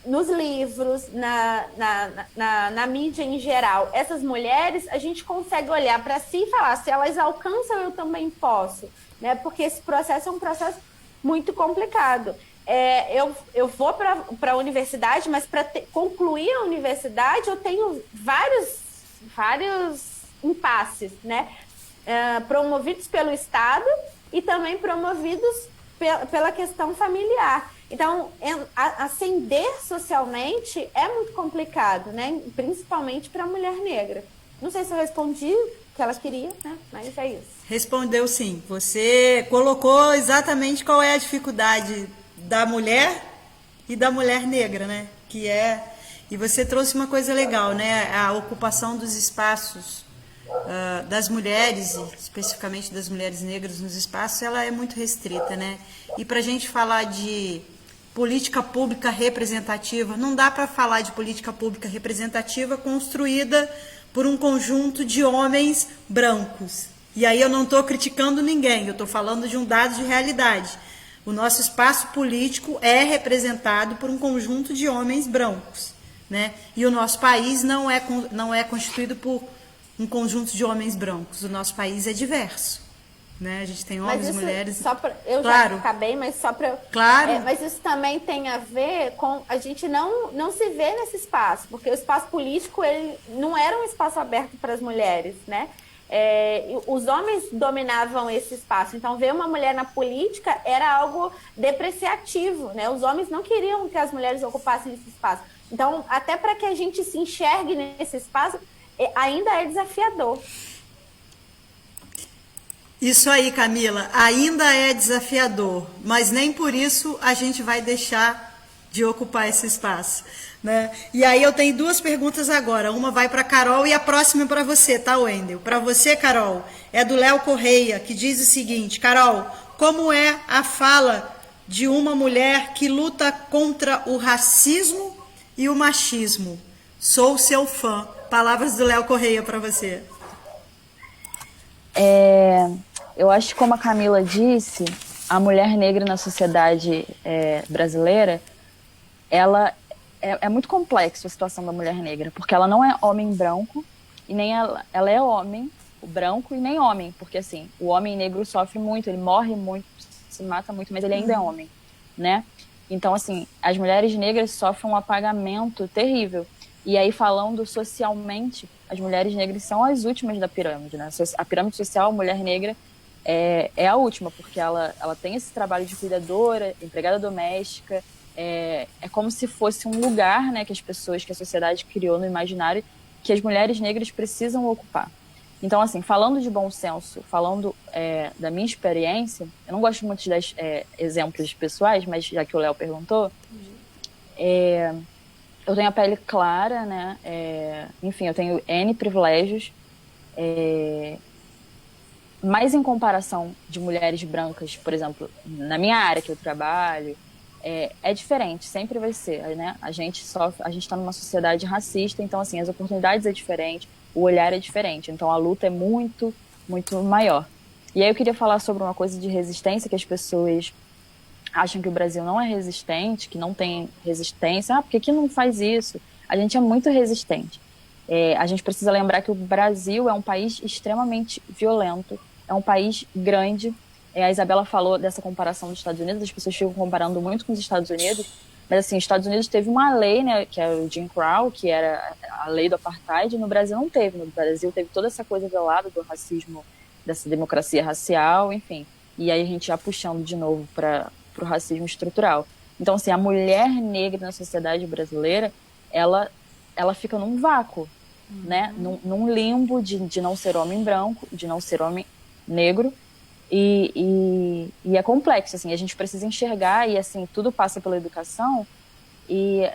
nos livros, na mídia em geral, essas mulheres, a gente consegue olhar para si e falar, se elas alcançam, eu também posso, né? Porque esse processo é um processo muito complicado. Eu vou para a universidade, mas para concluir a universidade, eu tenho vários impasses, né? Promovidos pelo Estado e também promovidos pela questão familiar. Então, ascender socialmente é muito complicado, né? Principalmente para a mulher negra. Não sei se eu respondi o que ela queria, né? Mas é isso. Respondeu sim. Você colocou exatamente qual é a dificuldade da mulher e da mulher negra, né? E você trouxe uma coisa legal, né? A ocupação dos espaços das mulheres, especificamente das mulheres negras nos espaços, ela é muito restrita, né? E para a gente falar de política pública representativa, não dá para falar de política pública representativa construída por um conjunto de homens brancos. E aí eu não estou criticando ninguém, eu estou falando de um dado de realidade. O nosso espaço político é representado por um conjunto de homens brancos, né? E o nosso país não é constituído por um conjunto de homens brancos. O nosso país é diverso, né? A gente tem homens e mulheres. Eu claro. Já acabei, mas só para. Claro. Mas isso também tem a ver com a gente não se vê nesse espaço, porque o espaço político ele não era um espaço aberto para as mulheres, né? Os homens dominavam esse espaço. Então, ver uma mulher na política era algo depreciativo, né? Os homens não queriam que as mulheres ocupassem esse espaço. Então, até para que a gente se enxergue nesse espaço, ainda é desafiador. Isso aí, Camila, ainda é desafiador, mas nem por isso a gente vai deixar de ocupar esse espaço, né? E aí eu tenho duas perguntas agora, uma vai para Carol e a próxima é para você, tá, Wendel? Para você, Carol, é do Léo Correia, que diz o seguinte: Carol, como é a fala de uma mulher que luta contra o racismo e o machismo? Sou seu fã. Palavras do Léo Correia para você. Eu acho que, como a Camila disse, a mulher negra na sociedade brasileira, ela é muito complexa a situação da mulher negra, porque ela não é homem branco e nem ela é homem branco e nem homem, porque assim, o homem negro sofre muito, ele morre muito, se mata muito, mas ele ainda é homem, né? Então, assim, as mulheres negras sofrem um apagamento terrível. E aí, falando socialmente, as mulheres negras são as últimas da pirâmide, né? A pirâmide social, a mulher negra é a última, porque ela tem esse trabalho de cuidadora, empregada doméstica, é como se fosse um lugar, né, que a sociedade criou no imaginário, que as mulheres negras precisam ocupar. Então, assim, falando de bom senso, falando da minha experiência, eu não gosto muito de dar exemplos pessoais, mas já que o Léo perguntou, eu tenho a pele clara, né? Enfim, eu tenho N privilégios, mas em comparação de mulheres brancas, por exemplo, na minha área que eu trabalho, é diferente, sempre vai ser, né? A gente está numa sociedade racista, então, assim, as oportunidades é diferente, o olhar é diferente, então a luta é muito, muito maior. E aí eu queria falar sobre uma coisa de resistência, que as pessoas acham que o Brasil não é resistente, que não tem resistência. Por que não faz isso? A gente é muito resistente. A gente precisa lembrar que o Brasil é um país extremamente violento, é um país grande. A Isabela falou dessa comparação dos Estados Unidos, as pessoas ficam comparando muito com os Estados Unidos, mas assim, os Estados Unidos teve uma lei, né, que é o Jim Crow, que era a lei do apartheid, no Brasil não teve. No Brasil teve toda essa coisa velada do racismo, dessa democracia racial, enfim. E aí a gente já puxando de novo para o racismo estrutural. Então, assim, a mulher negra na sociedade brasileira, ela fica num vácuo, né? Num limbo de não ser homem branco, de não ser homem negro, e é complexo, assim, a gente precisa enxergar, e assim, tudo passa pela educação, e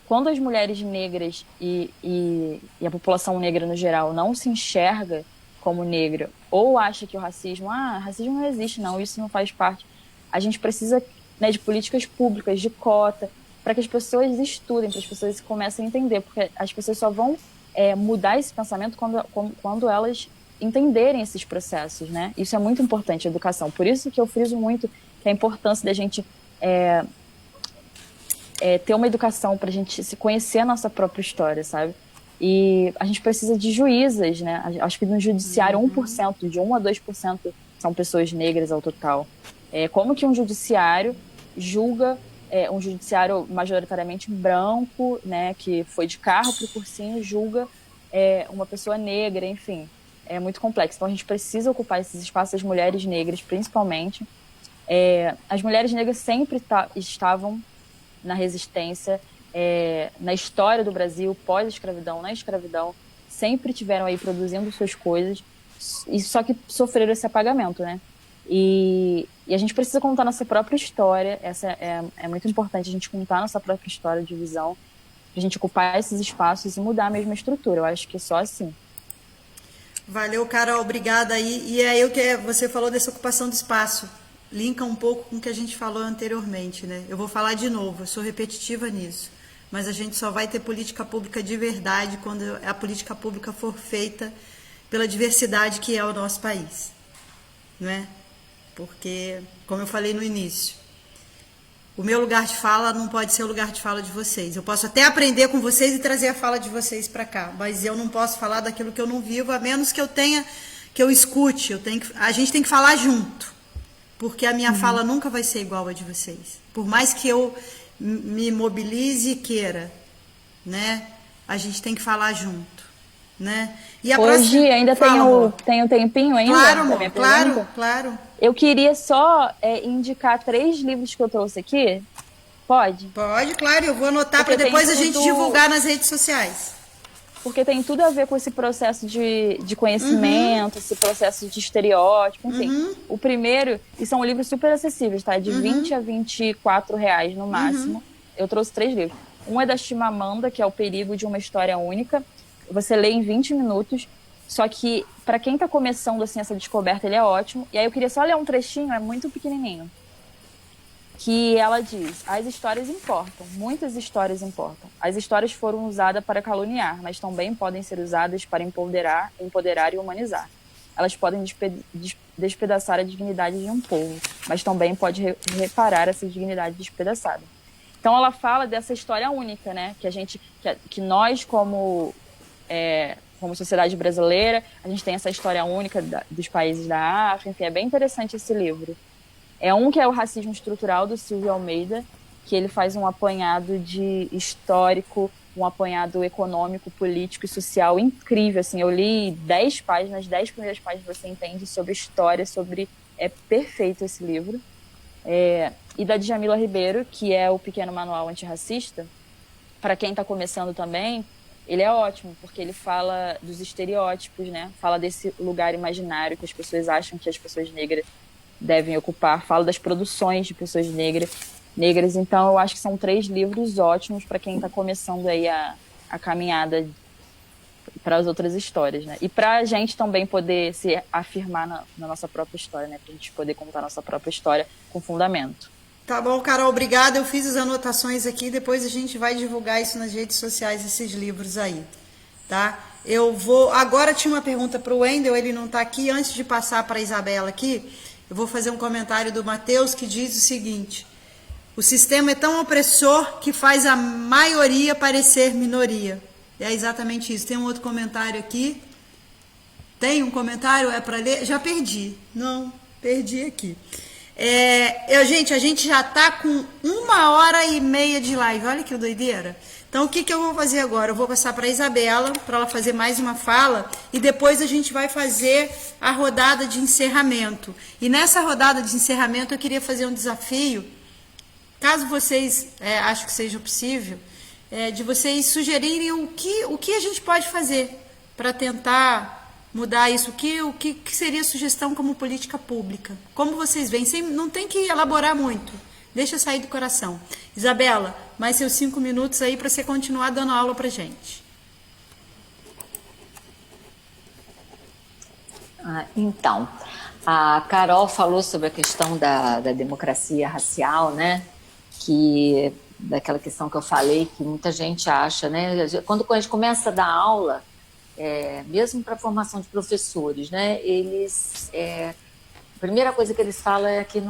quando as mulheres negras e a população negra no geral não se enxerga como negra, ou acha que o racismo não existe, não, isso não faz parte, a gente precisa, né, de políticas públicas, de cota, para que as pessoas estudem, para as pessoas comecem a entender, porque as pessoas só vão mudar esse pensamento quando elas entenderem esses processos, né? Isso é muito importante, a educação. Por isso que eu friso muito que a importância da gente ter uma educação para a gente se conhecer a nossa própria história, sabe? E a gente precisa de juízas, né? Acho que no judiciário 1%, de 1 a 2% são pessoas negras ao total. Como que um judiciário julga um judiciário majoritariamente branco, né, que foi de carro para o cursinho, julga uma pessoa negra, enfim, é muito complexo. Então a gente precisa ocupar esses espaços, as mulheres negras principalmente. As mulheres negras sempre estavam na resistência, na história do Brasil, pós-escravidão, na escravidão, sempre tiveram aí produzindo suas coisas, e só que sofreram esse apagamento, né? E a gente precisa contar nossa própria história. Essa é muito importante, a gente contar nossa própria história de visão, a gente ocupar esses espaços e mudar a mesma estrutura. Eu acho que só assim. Valeu, Carol, obrigada aí. E aí o que você falou dessa ocupação do espaço, linka um pouco com o que a gente falou anteriormente, né? Eu vou falar de novo, eu sou repetitiva nisso, mas a gente só vai ter política pública de verdade quando a política pública for feita pela diversidade que é o nosso país, não é? Porque, como eu falei no início, o meu lugar de fala não pode ser o lugar de fala de vocês. Eu posso até aprender com vocês e trazer a fala de vocês para cá, mas eu não posso falar daquilo que eu não vivo, a menos que eu escute. A gente tem que falar junto, porque a minha fala nunca vai ser igual a de vocês. Por mais que eu me mobilize e queira, né? A gente tem que falar junto, né? E hoje ainda tem um tempinho ainda? Claro, amor, claro. Eu queria só indicar 3 livros que eu trouxe aqui. Pode? Pode, claro. Eu vou anotar para depois a gente divulgar nas redes sociais. Porque tem tudo a ver com esse processo de conhecimento, esse processo de estereótipo, enfim. O primeiro, e são livros super acessíveis, tá? De 20 a 24 reais no máximo. Eu trouxe 3 livros. Um é da Chimamanda, que é O Perigo de uma História Única. Você lê em 20 minutos. Só que, para quem está começando assim, essa descoberta, ele é ótimo. E aí eu queria só ler um trechinho, é muito pequenininho. Que ela diz: as histórias importam, muitas histórias importam. As histórias foram usadas para caluniar, mas também podem ser usadas para empoderar e humanizar. Elas podem despedaçar a dignidade de um povo, mas também pode reparar essa dignidade despedaçada. Então ela fala dessa história única, né? Que nós, como sociedade brasileira, a gente tem essa história única dos países da África, enfim, é bem interessante esse livro. Um que é o Racismo Estrutural, do Silvio Almeida, que ele faz um apanhado de histórico, um apanhado econômico, político e social incrível, assim, eu li 10 páginas, 10 primeiras páginas você entende sobre história, é perfeito esse livro. E da Djamila Ribeiro, que é o Pequeno Manual Antirracista, para quem está começando também, ele é ótimo, porque ele fala dos estereótipos, né? Fala desse lugar imaginário que as pessoas acham que as pessoas negras devem ocupar, fala das produções de pessoas negras. Então eu acho que são 3 livros ótimos para quem está começando aí a caminhada para as outras histórias, né? E para a gente também poder se afirmar na nossa própria história, né? Para a gente poder contar a nossa própria história com fundamento. Tá bom, Carol, obrigada. Eu fiz as anotações aqui, depois a gente vai divulgar isso nas redes sociais, esses livros aí, tá? Agora tinha uma pergunta para o Wendel, ele não está aqui. Antes de passar para a Isabela aqui, eu vou fazer um comentário do Matheus que diz o seguinte: o sistema é tão opressor que faz a maioria parecer minoria. É exatamente isso. Tem um outro comentário aqui. Tem um comentário? É para ler? Já perdi. Não, perdi aqui. Gente, a gente já tá com 1h30 de live. Olha que doideira. Então, o que eu vou fazer agora? Eu vou passar para a Isabela, para ela fazer mais uma fala, e depois a gente vai fazer a rodada de encerramento. E nessa rodada de encerramento, eu queria fazer um desafio, caso vocês achem que seja possível, de vocês sugerirem o que a gente pode fazer para tentar mudar isso. O que seria sugestão como política pública? Como vocês veem? Não tem que elaborar muito. Deixa sair do coração. Isabela, mais seus 5 minutos aí para você continuar dando aula para gente. Então, a Carol falou sobre a questão da democracia racial, né? Daquela questão que eu falei, que muita gente acha, né? Quando a gente começa a dar aula, mesmo para a formação de professores, né? A primeira coisa que eles falam é que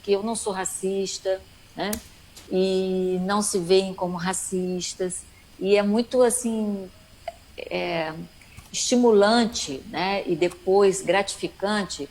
eu não sou racista, né? E não se veem como racistas. E é muito, assim, estimulante, né? E depois gratificante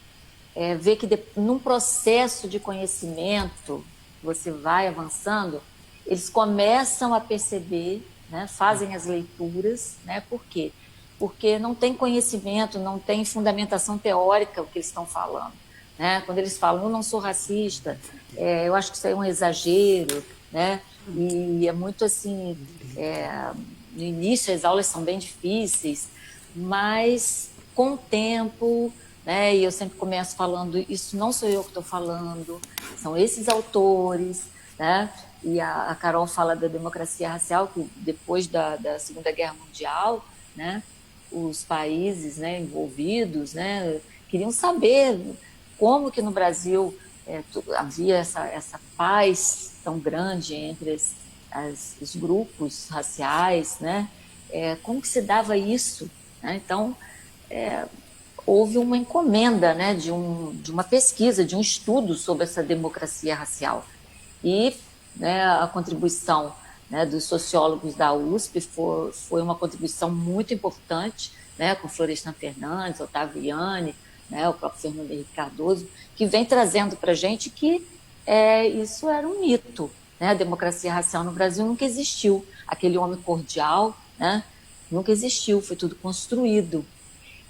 ver que num processo de conhecimento, você vai avançando, eles começam a perceber, né? Fazem as leituras, né? Por quê? Porque não tem conhecimento, não tem fundamentação teórica o que eles estão falando. Né? Quando eles falam, eu não sou racista, eu acho que isso é um exagero, né? E é muito assim, no início as aulas são bem difíceis, mas com o tempo, né? E eu sempre começo falando, isso não sou eu que estou falando, são esses autores, né? E a Carol fala da democracia racial, que depois da Segunda Guerra Mundial, né? Os países, né, envolvidos, né, queriam saber como que no Brasil havia essa paz tão grande entre os grupos raciais, né? Como que se dava isso? Né? Então, houve uma encomenda, né, de uma pesquisa, de um estudo sobre essa democracia racial. E, né, a contribuição, né, dos sociólogos da USP foi uma contribuição muito importante, né, com Florestan Fernandes, Ottaviani, né, o próprio Fernando Henrique Cardoso, que vem trazendo para a gente que isso era um mito. Né, a democracia racial no Brasil nunca existiu. Aquele homem cordial, né, nunca existiu, foi tudo construído.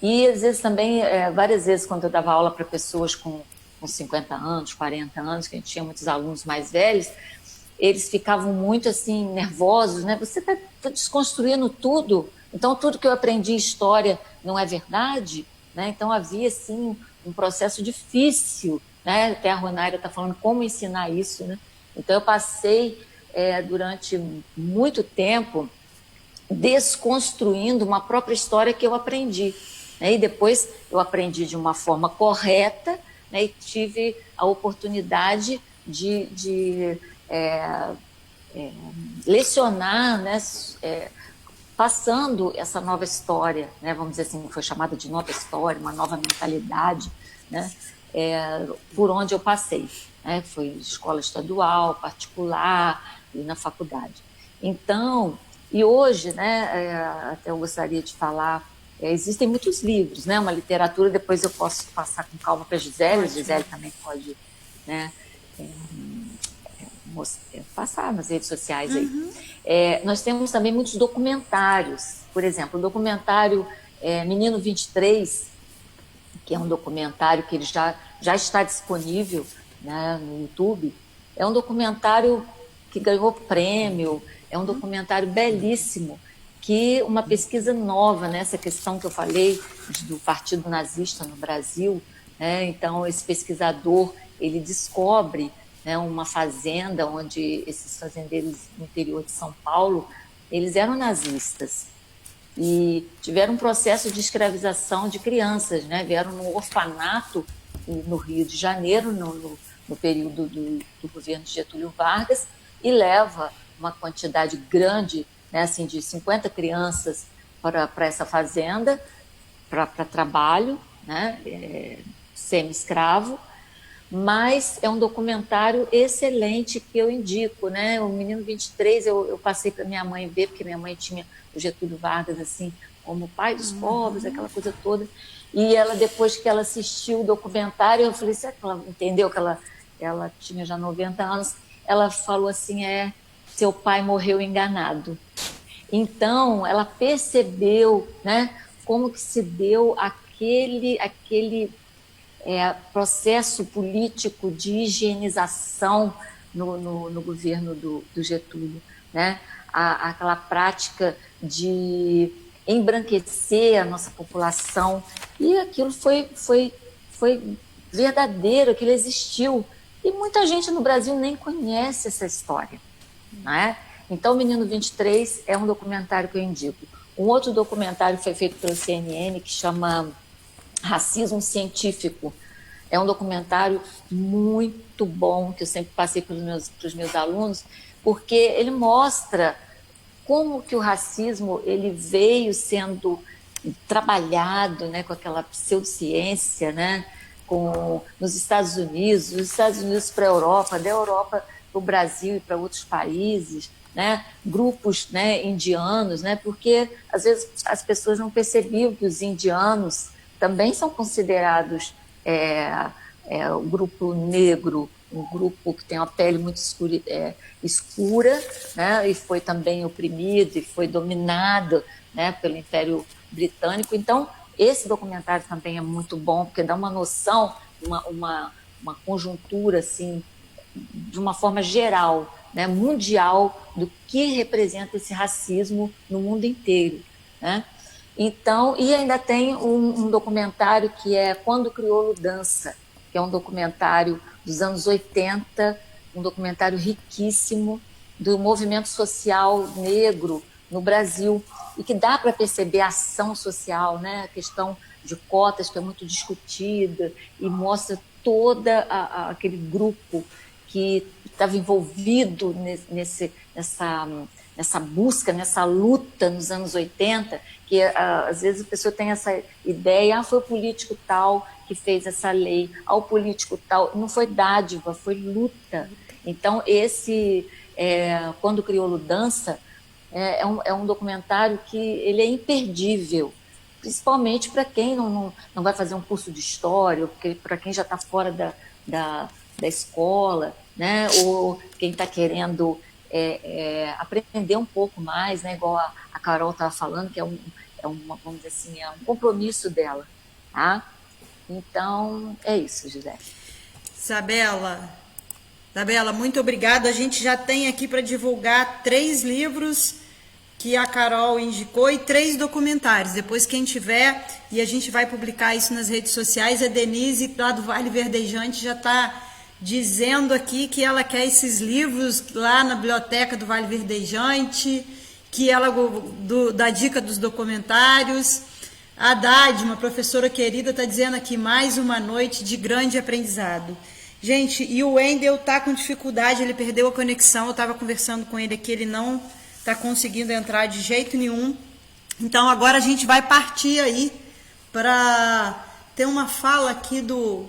E, às vezes, também, várias vezes, quando eu dava aula para pessoas com 50 anos, 40 anos, que a gente tinha muitos alunos mais velhos, eles ficavam muito assim nervosos, né? Você está desconstruindo tudo, então tudo que eu aprendi em história não é verdade, né? Então havia assim um processo difícil, né? Até a Ronaira está falando como ensinar isso, né? Então eu passei durante muito tempo desconstruindo uma própria história que eu aprendi, né? E depois eu aprendi de uma forma correta, né? E tive a oportunidade de lecionar, né, passando essa nova história, né, vamos dizer assim, foi chamada de nova história, uma nova mentalidade, né, por onde eu passei. Né, foi escola estadual, particular e na faculdade. Então, e hoje, né, até eu gostaria de falar, existem muitos livros, né, uma literatura, depois eu posso passar com calma para a Gisele também pode, né, passar nas redes sociais aí. Uhum. Nós temos também muitos documentários, por exemplo, o documentário Menino 23, que é um documentário que ele já está disponível, né, no YouTube. É um documentário que ganhou prêmio, é um documentário belíssimo, que uma pesquisa nova, né, essa questão que eu falei do Partido Nazista no Brasil, né, então esse pesquisador, ele descobre, né, uma fazenda onde esses fazendeiros no interior de São Paulo, eles eram nazistas e tiveram um processo de escravização de crianças, né, vieram num orfanato no Rio de Janeiro, no período do governo de Getúlio Vargas, e leva uma quantidade grande, né, assim, de 50 crianças para essa fazenda, para trabalho, né, semi-escravo, mas é um documentário excelente que eu indico, né? O Menino 23, eu passei para minha mãe ver, porque minha mãe tinha o Getúlio Vargas assim como pai dos pobres, aquela coisa toda. E ela, depois que ela assistiu o documentário, eu falei, será que ela entendeu que ela tinha já 90 anos? Ela falou assim, seu pai morreu enganado. Então, ela percebeu, né, como que se deu aquele processo político de higienização no governo do Getúlio, né? Aquela prática de embranquecer a nossa população, e aquilo foi verdadeiro, aquilo existiu, e muita gente no Brasil nem conhece essa história, né? Então, o Menino 23 é um documentário que eu indico. Um outro documentário foi feito pelo CNN, que chama Racismo Científico. É um documentário muito bom, que eu sempre passei para os meus alunos, porque ele mostra como que o racismo ele veio sendo trabalhado, né, com aquela pseudociência, né, nos Estados Unidos, dos Estados Unidos para a Europa, da Europa para o Brasil e para outros países, né, grupos, né, indianos, né, porque às vezes as pessoas não percebiam que os indianos também são considerados o grupo negro, um grupo que tem uma pele muito escura, né, e foi também oprimido e foi dominado, né, pelo Império Britânico. Então, esse documentário também é muito bom, porque dá uma noção, uma conjuntura assim, de uma forma geral, né, mundial, do que representa esse racismo no mundo inteiro, né? Então, e ainda tem um documentário que é Quando o Crioulo Dança, que é um documentário dos anos 80, um documentário riquíssimo do movimento social negro no Brasil, e que dá para perceber a ação social, né? A questão de cotas, que é muito discutida, e mostra toda aquele grupo que estava envolvido nessa busca, nessa luta nos anos 80, que às vezes a pessoa tem essa ideia, foi o político tal que fez essa lei, o político tal, não foi dádiva, foi luta. Então, Quando o Crioulo Dança, é um documentário que ele é imperdível, principalmente para quem não vai fazer um curso de história, para quem já está fora da escola, né? Ou quem está querendo aprender um pouco mais, né? Igual a Carol estava falando, que vamos dizer assim, é um compromisso dela, tá? Então, é isso, José. Isabela, muito obrigada. A gente já tem aqui para divulgar 3 livros que a Carol indicou e 3 documentários. Depois, quem tiver, e a gente vai publicar isso nas redes sociais, a Denise, lá do Vale Verdejante, já está dizendo aqui que ela quer esses livros lá na biblioteca do Vale Verdejante, que ela da dica dos documentários. A Haddad, uma professora querida, está dizendo aqui, mais uma noite de grande aprendizado. Gente, e o Wendel está com dificuldade, ele perdeu a conexão, eu estava conversando com ele aqui, ele não está conseguindo entrar de jeito nenhum. Então agora a gente vai partir aí para ter uma fala aqui do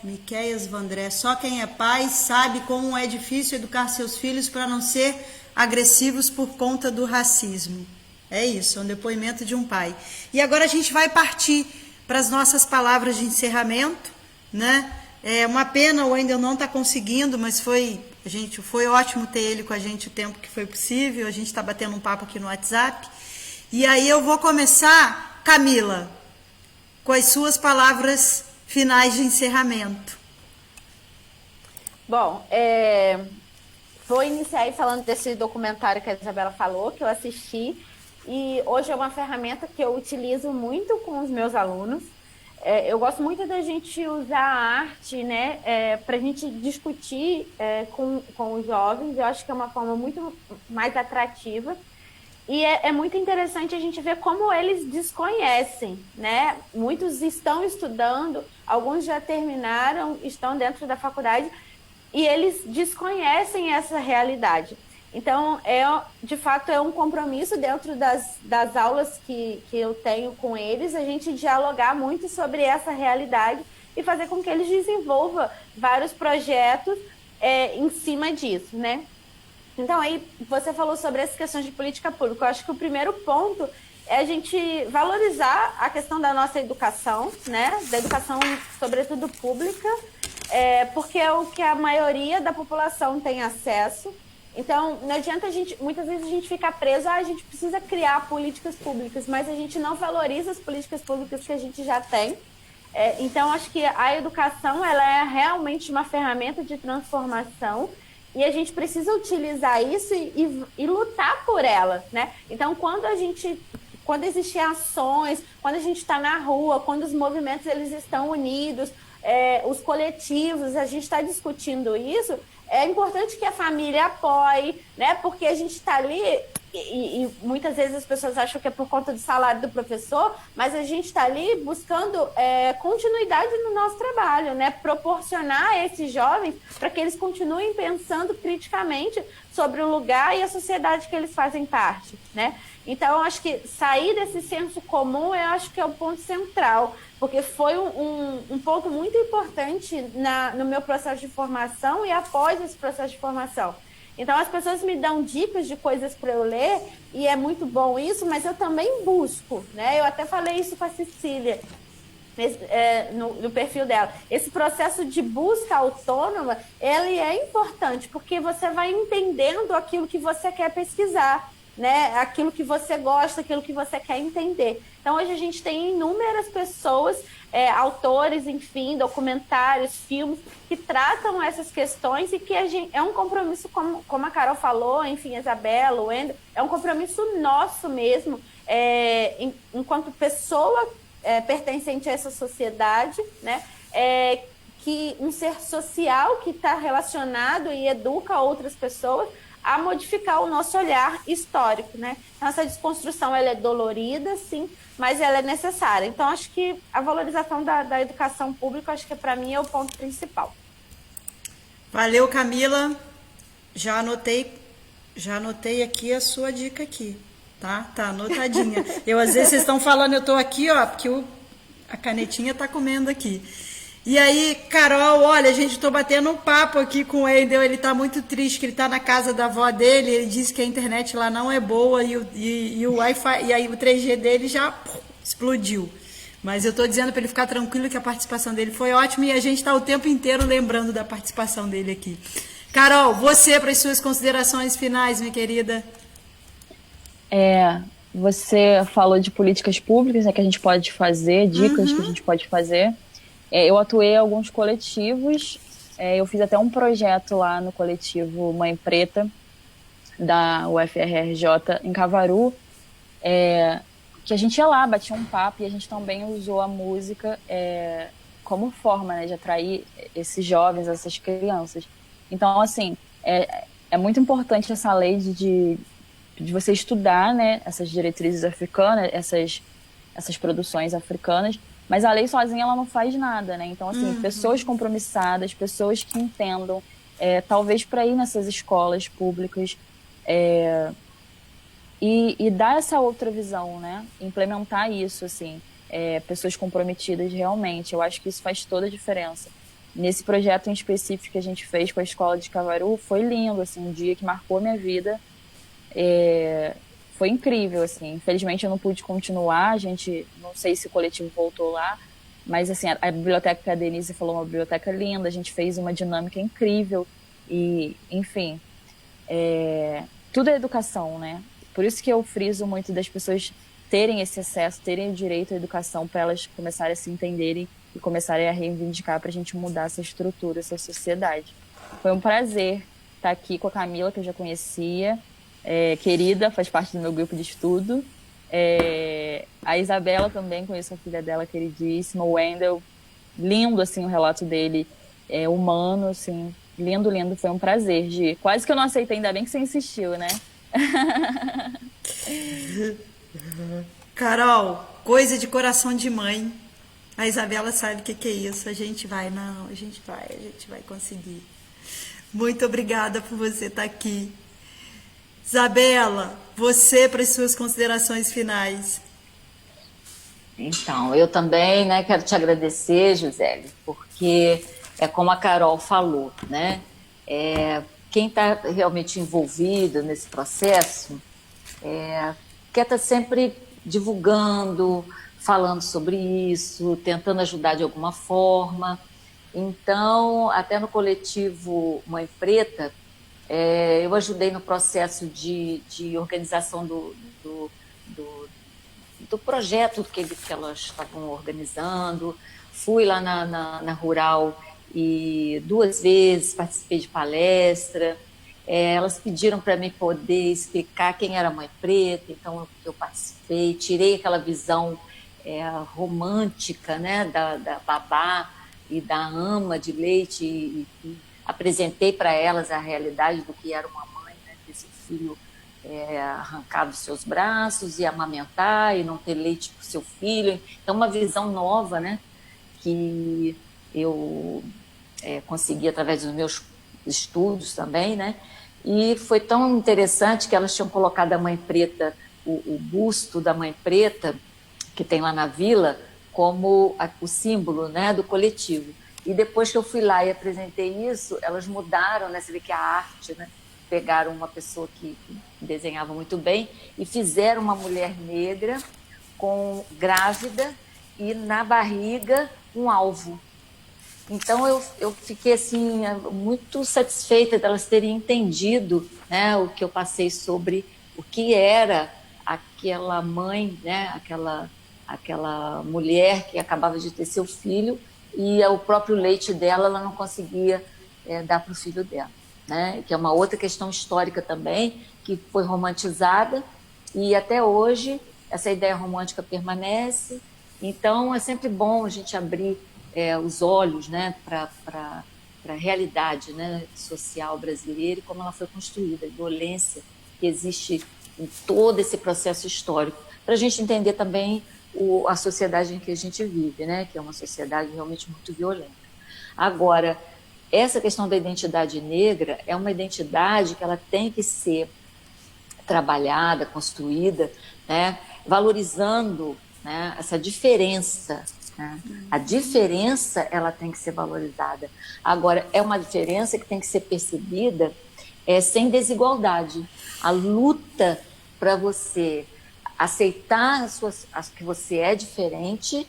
Miqueias Vandré. Só quem é pai sabe como é difícil educar seus filhos para não ser agressivos por conta do racismo. É isso, é um depoimento de um pai. E agora a gente vai partir para as nossas palavras de encerramento, né? É uma pena o Wendel não está conseguindo, mas foi ótimo ter ele com a gente o tempo que foi possível. A gente está batendo um papo aqui no WhatsApp. E aí eu vou começar, Camila, com as suas palavras finais de encerramento. Bom, vou iniciar aí falando desse documentário que a Isabela falou, que eu assisti, e hoje é uma ferramenta que eu utilizo muito com os meus alunos. Eu gosto muito da gente usar a arte, né, para a gente discutir com os jovens. Eu acho que é uma forma muito mais atrativa. E é muito interessante a gente ver como eles desconhecem, né? Muitos estão estudando, alguns já terminaram, estão dentro da faculdade, e eles desconhecem essa realidade. Então, de fato, é um compromisso dentro das aulas que eu tenho com eles, a gente dialogar muito sobre essa realidade e fazer com que eles desenvolvam vários projetos em cima disso, né? Então, aí você falou sobre as questões de política pública. Eu acho que o primeiro ponto é a gente valorizar a questão da nossa educação, né? Da educação, sobretudo pública, porque é o que a maioria da população tem acesso. Então, não adianta muitas vezes a gente ficar preso, a gente precisa criar políticas públicas, mas a gente não valoriza as políticas públicas que a gente já tem. Então, acho que a educação, ela é realmente uma ferramenta de transformação e a gente precisa utilizar isso e lutar por ela, né? Então, quando existem ações, quando a gente está na rua, quando os movimentos eles estão unidos, os coletivos, a gente está discutindo isso, é importante que a família apoie, né? Porque a gente está ali, e muitas vezes as pessoas acham que é por conta do salário do professor, mas a gente está ali buscando continuidade no nosso trabalho, né? Proporcionar a esses jovens para que eles continuem pensando criticamente sobre o lugar e a sociedade que eles fazem parte, né? Então, eu acho que sair desse senso comum, eu acho que é o ponto central, porque foi um ponto muito importante no meu processo de formação e após esse processo de formação. Então, as pessoas me dão dicas de coisas para eu ler, e é muito bom isso, mas eu também busco, né? Eu até falei isso com a Cecília, no perfil dela. Esse processo de busca autônoma, ele é importante, porque você vai entendendo aquilo que você quer pesquisar, né? Aquilo que você gosta, aquilo que você quer entender. Então, hoje a gente tem inúmeras pessoas, autores, enfim, documentários, filmes, que tratam essas questões e que é um compromisso, como a Carol falou, enfim, a Isabela, o Wendel, é um compromisso nosso mesmo, enquanto pessoa pertencente a essa sociedade, né? Que um ser social que está relacionado e educa outras pessoas a modificar o nosso olhar histórico, né? Então, essa desconstrução, ela é dolorida, sim, mas ela é necessária. Então, acho que a valorização da educação pública, acho que para mim é o ponto principal. Valeu, Camila. Já anotei aqui a sua dica aqui, tá? Tá anotadinha. Às vezes, vocês estão falando, eu tô aqui, ó, porque a canetinha tá comendo aqui. E aí, Carol, olha, gente, tô batendo um papo aqui com o Wendel, ele tá muito triste, que ele tá na casa da avó dele, ele disse que a internet lá não é boa e o Wi-Fi, e aí o 3G dele já explodiu. Mas eu tô dizendo para ele ficar tranquilo que a participação dele foi ótima e a gente tá o tempo inteiro lembrando da participação dele aqui. Carol, você para as suas considerações finais, minha querida. Você falou de políticas públicas, né, que a gente pode fazer, dicas que a gente pode fazer. Eu atuei em alguns coletivos, eu fiz até um projeto lá no coletivo Mãe Preta, da UFRJ, em Cavaru, que a gente ia lá, batia um papo, e a gente também usou a música como forma, né, de atrair esses jovens, essas crianças. Então, assim, é muito importante essa lei de você estudar, né, essas diretrizes africanas, essas produções africanas, mas a lei sozinha ela não faz nada, né? Então, assim, pessoas compromissadas, pessoas que entendam, talvez para ir nessas escolas públicas e dar essa outra visão, né? Implementar isso, assim, pessoas comprometidas realmente. Eu acho que isso faz toda a diferença. Nesse projeto em específico que a gente fez com a escola de Cavaru, foi lindo, assim, um dia que marcou minha vida. Foi incrível, assim. Infelizmente eu não pude continuar, não sei se o coletivo voltou lá, mas assim, a biblioteca que a Denise falou, uma biblioteca linda, a gente fez uma dinâmica incrível e, enfim, tudo é educação, né? Por isso que eu friso muito das pessoas terem esse acesso, terem o direito à educação, para elas começarem a se entenderem e começarem a reivindicar, para a gente mudar essa estrutura, essa sociedade. Foi um prazer estar aqui com a Camila, que eu já conhecia, querida, faz parte do meu grupo de estudo. A Isabela também, conheço a filha dela, queridíssima. O Wendel, lindo, assim, o relato dele, humano, assim, lindo, lindo. Foi um prazer, Gi. Quase que eu não aceitei, ainda bem que você insistiu, né? Carol, coisa de coração de mãe. A Isabela sabe o que é isso. A gente vai conseguir. Muito obrigada por você estar aqui. Isabela, você para as suas considerações finais. Então, eu também, né, quero te agradecer, Gisele, porque é como a Carol falou, né? Quem está realmente envolvido nesse processo quer estar sempre divulgando, falando sobre isso, tentando ajudar de alguma forma. Então, até no coletivo Mãe Preta, eu ajudei no processo de organização do, do projeto que elas estavam organizando. Fui lá na Rural e 2 vezes participei de palestra. Elas pediram para mim poder explicar quem era a Mãe Preta, então eu participei, tirei aquela visão romântica, né, da babá e da ama de leite e apresentei para elas a realidade do que era uma mãe, né, desse filho arrancar dos seus braços e amamentar e não ter leite para o seu filho. Então, uma visão nova, né, que eu consegui através dos meus estudos também, né, e foi tão interessante que elas tinham colocado a Mãe Preta, o busto da Mãe Preta, que tem lá na vila, como o símbolo, né, do coletivo. E depois que eu fui lá e apresentei isso, elas mudaram, né, você vê que a arte, né, pegaram uma pessoa que desenhava muito bem e fizeram uma mulher negra grávida e na barriga um alvo. Então eu fiquei assim muito satisfeita delas terem entendido, né, o que eu passei sobre o que era aquela mãe, né, aquela mulher que acabava de ter seu filho e o próprio leite dela ela não conseguia dar para o filho dela, né? Que é uma outra questão histórica também, que foi romantizada e até hoje essa ideia romântica permanece. Então é sempre bom a gente abrir os olhos, né, para a realidade, né, social brasileira e como ela foi construída, a violência que existe em todo esse processo histórico, para a gente entender também a sociedade em que a gente vive, né, que é uma sociedade realmente muito violenta. Agora, essa questão da identidade negra é uma identidade que ela tem que ser trabalhada, construída, né, valorizando, né, essa diferença. Né? A diferença ela tem que ser valorizada. Agora, é uma diferença que tem que ser percebida sem desigualdade. A luta para você aceitar que você é diferente,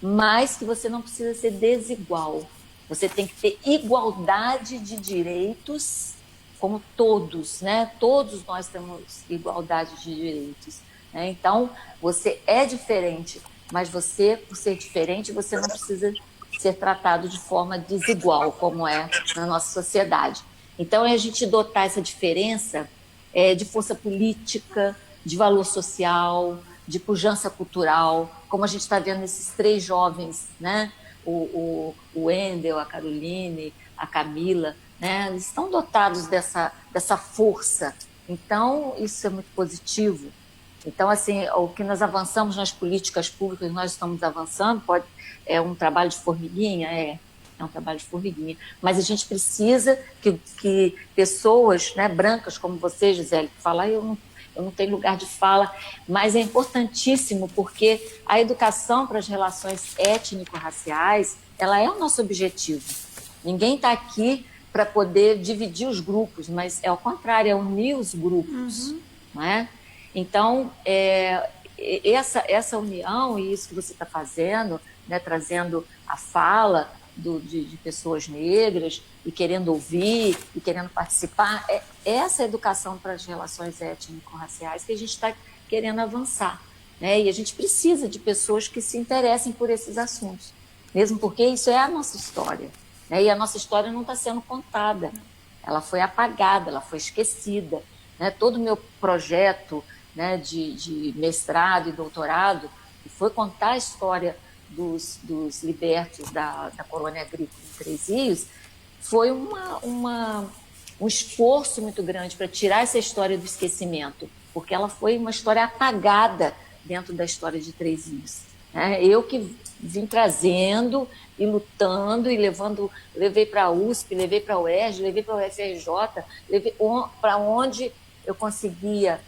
mas que você não precisa ser desigual. Você tem que ter igualdade de direitos, como todos, né? Todos nós temos igualdade de direitos. Né? Então, você é diferente, mas você, por ser diferente, você não precisa ser tratado de forma desigual, como é na nossa sociedade. Então, é a gente dotar essa diferença de força política, de valor social, de pujança cultural, como a gente está vendo esses 3 jovens, né? O Wendel, a Caroline, a Camila, né? Eles estão dotados dessa força. Então, isso é muito positivo. Então, assim, o que nós avançamos nas políticas públicas, nós estamos avançando, é um trabalho de formiguinha, é um trabalho de formiguinha, mas a gente precisa que pessoas, né, brancas como você, Gisele, que falar, eu não tenho lugar de fala, mas é importantíssimo porque a educação para as relações étnico-raciais, ela é o nosso objetivo. Ninguém está aqui para poder dividir os grupos, mas é ao contrário, é unir os grupos, não é? Então, essa união e isso que você está fazendo, né, trazendo a fala de pessoas negras e querendo ouvir e querendo participar, é essa educação para as relações étnico-raciais que a gente está querendo avançar. Né? E a gente precisa de pessoas que se interessem por esses assuntos, mesmo porque isso é a nossa história. Né? E a nossa história não está sendo contada, ela foi apagada, ela foi esquecida. Né? Todo o meu projeto, né, de mestrado e doutorado foi contar a história dos libertos da colônia agrícola em Três Rios, foi um esforço muito grande para tirar essa história do esquecimento, porque ela foi uma história apagada dentro da história de Três Rios. Né? Eu que vim trazendo e lutando e levei para a USP, levei para a UERJ, levei para a UFRJ, levei para onde eu conseguia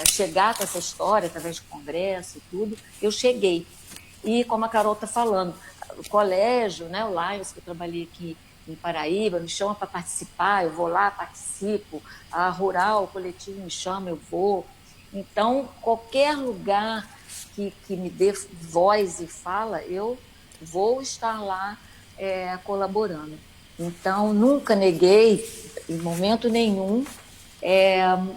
chegar com essa história, através de congresso e tudo, eu cheguei. E como a Carol está falando, o colégio, né, o Lions, que eu trabalhei aqui em Paraíba, me chama para participar, eu vou lá, participo. A Rural, o coletivo me chama, eu vou. Então, qualquer lugar que me dê voz e fala, eu vou estar lá colaborando. Então, nunca neguei, em momento nenhum,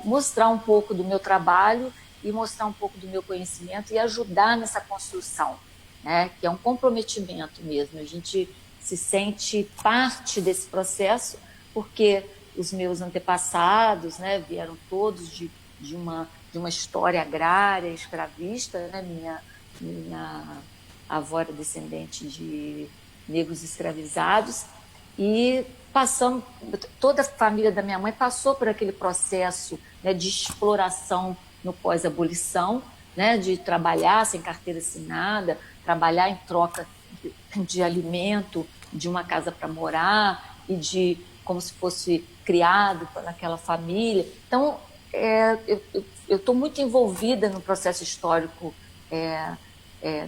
mostrar um pouco do meu trabalho e mostrar um pouco do meu conhecimento e ajudar nessa construção, né? Que é um comprometimento mesmo. A gente se sente parte desse processo porque os meus antepassados, né, vieram todos de uma história agrária, escravista, né? Minha avó era descendente de negros escravizados e toda a família da minha mãe passou por aquele processo, né, de exploração no pós-abolição, né, de trabalhar sem carteira assinada, trabalhar em troca de alimento, de uma casa para morar e de como se fosse criado naquela família. Então, eu estou muito envolvida no processo histórico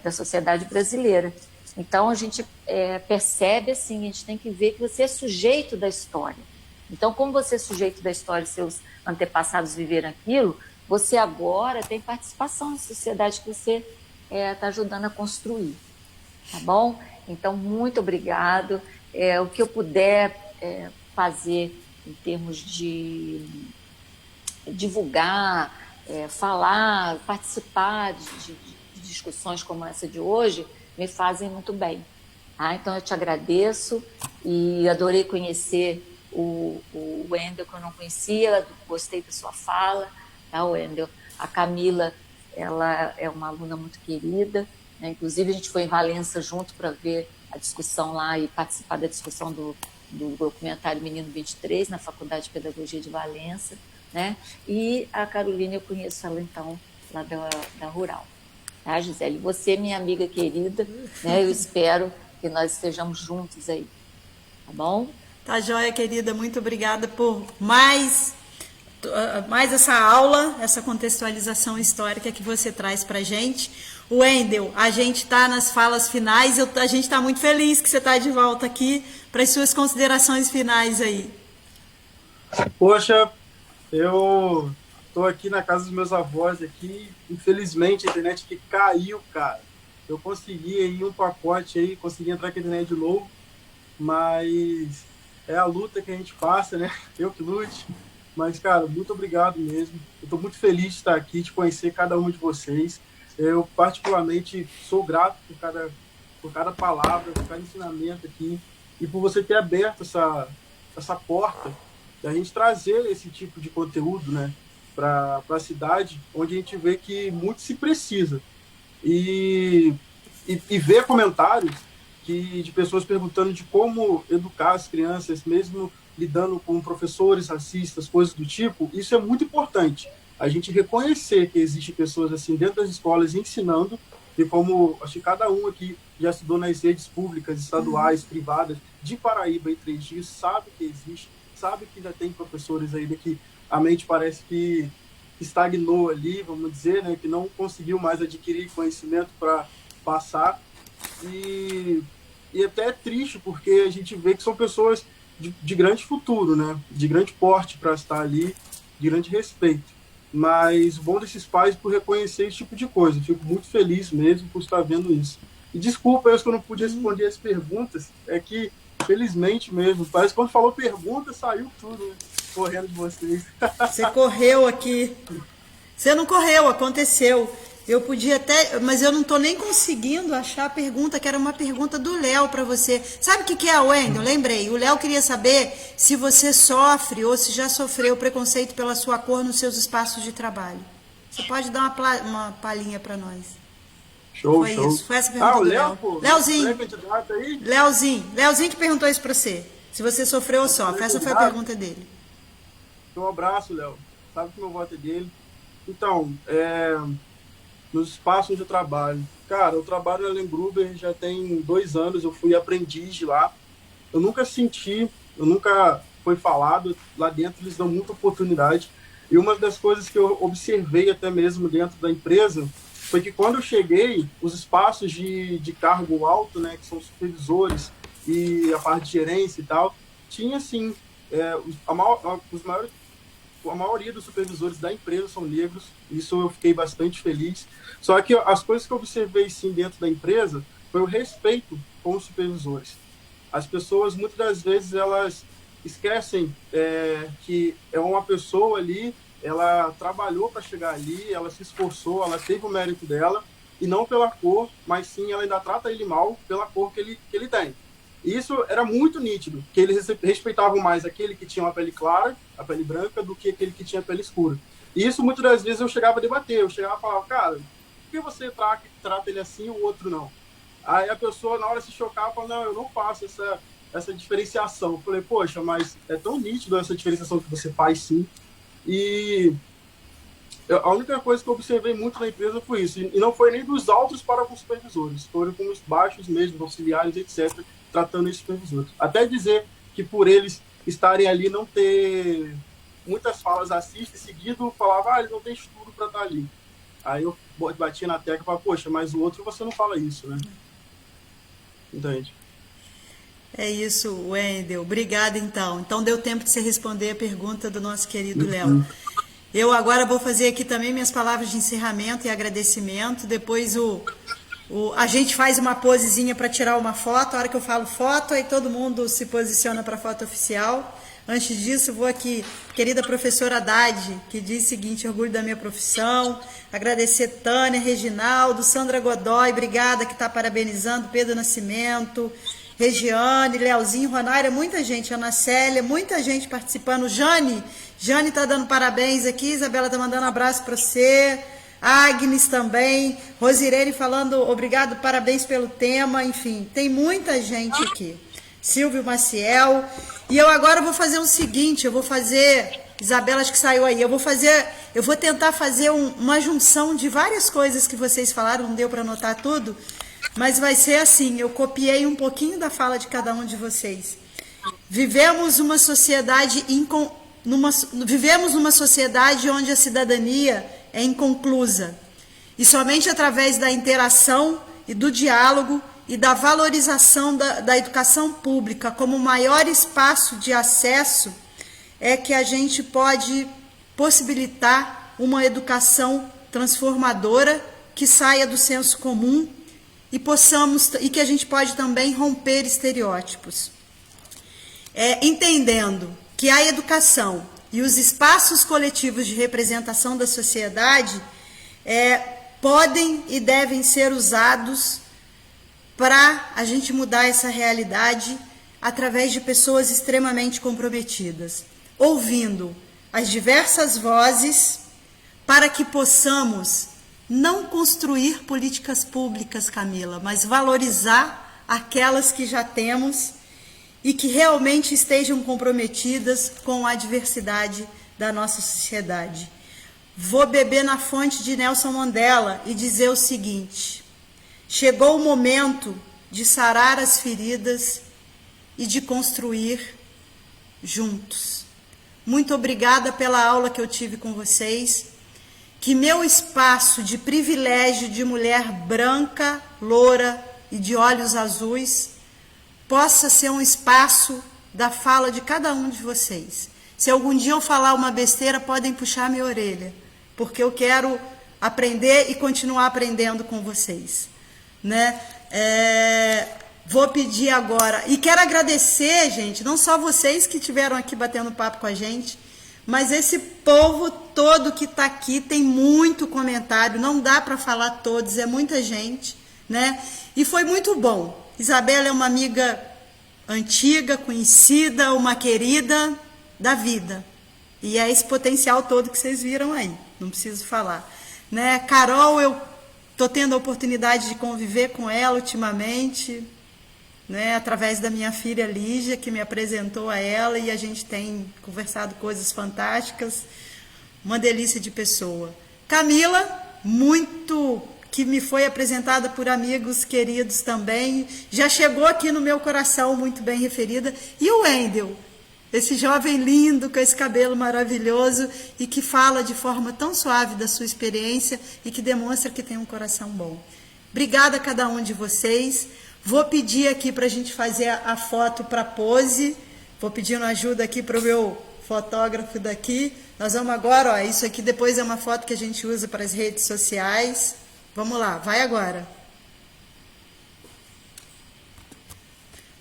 da sociedade brasileira. Então, a gente percebe assim, a gente tem que ver que você é sujeito da história. Então, como você é sujeito da história e seus antepassados viveram aquilo, você agora tem participação na sociedade que você está ajudando a construir. Tá bom? Então, muito obrigado. O que eu puder fazer em termos de divulgar, falar, participar de discussões como essa de hoje, me fazem muito bem. Tá? Então, eu te agradeço e adorei conhecer o Wendel, que eu não conhecia, gostei da sua fala, tá, Wendel? A Camila, ela é uma aluna muito querida, né? Inclusive, a gente foi em Valença junto para ver a discussão lá e participar da discussão do documentário Menino 23, na Faculdade de Pedagogia de Valença, né? E a Carolina, eu conheço ela, então, lá da Rural. Tá, Gisele? Você, minha amiga querida, né? Eu espero que nós estejamos juntos aí. Tá bom? Tá joia, querida. Muito obrigada por mais essa aula, essa contextualização histórica que você traz pra gente. Wendel, a gente está nas falas finais, a gente está muito feliz que você está de volta aqui para as suas considerações finais aí. Poxa, eu estou aqui na casa dos meus avós aqui, infelizmente a internet aqui caiu, cara. Eu consegui aí um pacote aí, consegui entrar com a internet de novo, mas é a luta que a gente passa, né? Eu que lute. Mas, cara, muito obrigado mesmo. Eu estou muito feliz de estar aqui, de conhecer cada um de vocês. Eu, particularmente, sou grato por cada palavra, por cada ensinamento aqui e por você ter aberto essa porta da gente trazer esse tipo de conteúdo, né, para a cidade, onde a gente vê que muito se precisa. E ver comentários de pessoas perguntando de como educar as crianças, mesmo lidando com professores racistas, coisas do tipo, isso é muito importante. A gente reconhecer que existem pessoas assim dentro das escolas ensinando, e como acho que cada um aqui já estudou nas redes públicas, estaduais, privadas, de Paraíba e 3 dias, sabe que existe, sabe que já tem professores ainda que a mente parece que estagnou ali, vamos dizer, né, que não conseguiu mais adquirir conhecimento para passar. E até é triste, porque a gente vê que são pessoas de grande futuro, né, de grande porte para estar ali, de grande respeito. Mas o bom desses pais por reconhecer esse tipo de coisa. Eu fico muito feliz mesmo por estar vendo isso. E desculpa eu que eu não pude responder as perguntas, é que, felizmente mesmo, parece que quando falou pergunta, saiu tudo, né? Correndo de vocês. Você correu aqui. Você não correu, aconteceu. Eu podia até, mas eu não estou nem conseguindo achar a pergunta, que era uma pergunta do Léo para você. Sabe o que é, Wendel? Lembrei. O Léo queria saber se você sofre ou se já sofreu preconceito pela sua cor nos seus espaços de trabalho. Você pode dar uma palhinha para nós? Show, Foi show. isso, foi essa pergunta o do Léo, Léo. pô. Léozinho. Aí? Léozinho que perguntou isso para você. Se você sofreu ou sofre. Essa foi a pergunta dele. Um abraço, Léo. Sabe que meu voto é dele. Então, nos espaços onde eu trabalho. Cara, eu trabalho na Lengruber já tem 2 anos, eu fui aprendiz de lá. Eu nunca foi falado, lá dentro eles dão muita oportunidade. E uma das coisas que eu observei até mesmo dentro da empresa foi que quando eu cheguei, os espaços de cargo alto, né, que são supervisores e a parte de gerência e tal, tinha sim, a maioria dos supervisores da empresa são negros, isso eu fiquei bastante feliz. Só que as coisas que eu observei sim dentro da empresa foi o respeito com os supervisores. As pessoas, muitas das vezes, elas esquecem que é uma pessoa ali, ela trabalhou para chegar ali, ela se esforçou, ela teve o mérito dela, e não pela cor, mas sim ela ainda trata ele mal pela cor que ele tem. E isso era muito nítido, que eles respeitavam mais aquele que tinha uma pele clara, a pele branca, do que aquele que tinha a pele escura. E isso, muitas das vezes, eu chegava a debater, eu chegava a falar, cara, por que você trata ele assim e o outro não? Aí a pessoa, na hora, se chocava e falava, não, eu não faço essa diferenciação. Eu falei, poxa, mas é tão nítido essa diferenciação que você faz, sim. E a única coisa que eu observei muito na empresa foi isso. E não foi nem dos altos para com os supervisores, foram com os baixos mesmo, auxiliares, etc., tratando os supervisores. Até dizer que por eles estarem ali, não ter muitas falas racistas, seguido falava, eles não têm estudo para estar ali. Aí eu batia na tecla e falava, poxa, mas o outro você não fala isso, né? Entende? É isso, Wendel. Obrigada, então. Então deu tempo de você responder a pergunta do nosso querido Léo. Eu agora vou fazer aqui também minhas palavras de encerramento e agradecimento. Depois a gente faz uma posezinha para tirar uma foto. A hora que eu falo foto, aí todo mundo se posiciona para a foto oficial. Antes disso, vou aqui, querida professora Haddad, que diz o seguinte, orgulho da minha profissão, agradecer Tânia, Reginaldo, Sandra Godoy, obrigada, que está parabenizando, Pedro Nascimento, Regiane, Leozinho, Ronária, muita gente, Ana Célia, muita gente participando, Jane está dando parabéns aqui, Isabela está mandando um abraço para você, Agnes também, Rosirene falando obrigado, parabéns pelo tema, enfim, tem muita gente aqui. Silvio Maciel, e eu agora vou fazer o seguinte, Isabela acho que saiu aí, eu vou tentar fazer uma junção de várias coisas que vocês falaram, não deu para anotar tudo, mas vai ser assim, eu copiei um pouquinho da fala de cada um de vocês. Vivemos uma sociedade onde a cidadania é inconclusa, e somente através da interação e do diálogo e da valorização da educação pública como maior espaço de acesso é que a gente pode possibilitar uma educação transformadora que saia do senso comum e que a gente pode também romper estereótipos. Entendendo que a educação e os espaços coletivos de representação da sociedade podem e devem ser usados para a gente mudar essa realidade através de pessoas extremamente comprometidas, ouvindo as diversas vozes para que possamos não construir políticas públicas, Camila, mas valorizar aquelas que já temos e que realmente estejam comprometidas com a diversidade da nossa sociedade. Vou beber na fonte de Nelson Mandela e dizer o seguinte: chegou o momento de sarar as feridas e de construir juntos. Muito obrigada pela aula que eu tive com vocês. Que meu espaço de privilégio de mulher branca, loura e de olhos azuis possa ser um espaço da fala de cada um de vocês. Se algum dia eu falar uma besteira, podem puxar minha orelha, porque eu quero aprender e continuar aprendendo com vocês. Né? Vou pedir agora, e quero agradecer, gente, não só vocês que estiveram aqui batendo papo com a gente, mas esse povo todo que está aqui, tem muito comentário, não dá para falar todos, é muita gente, né? E foi muito bom. Isabela é uma amiga antiga, conhecida, uma querida da vida, e é esse potencial todo que vocês viram aí, não preciso falar. Né? Carol, eu estou tendo a oportunidade de conviver com ela ultimamente, né, através da minha filha Lígia, que me apresentou a ela, e a gente tem conversado coisas fantásticas, uma delícia de pessoa. Camila, muito que me foi apresentada por amigos queridos também, já chegou aqui no meu coração, muito bem referida. E o Wendel, Esse jovem lindo, com esse cabelo maravilhoso e que fala de forma tão suave da sua experiência e que demonstra que tem um coração bom. Obrigada a cada um de vocês. Vou pedir aqui para a gente fazer a foto para pose. Vou pedindo ajuda aqui para o meu fotógrafo daqui. Nós vamos agora, ó, isso aqui depois é uma foto que a gente usa para as redes sociais. Vamos lá, vai agora.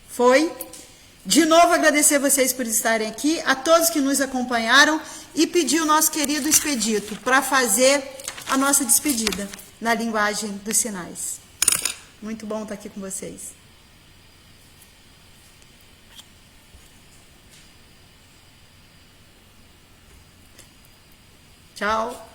Foi. De novo agradecer vocês por estarem aqui, a todos que nos acompanharam e pedir o nosso querido Expedito para fazer a nossa despedida na linguagem dos sinais. Muito bom estar aqui com vocês. Tchau.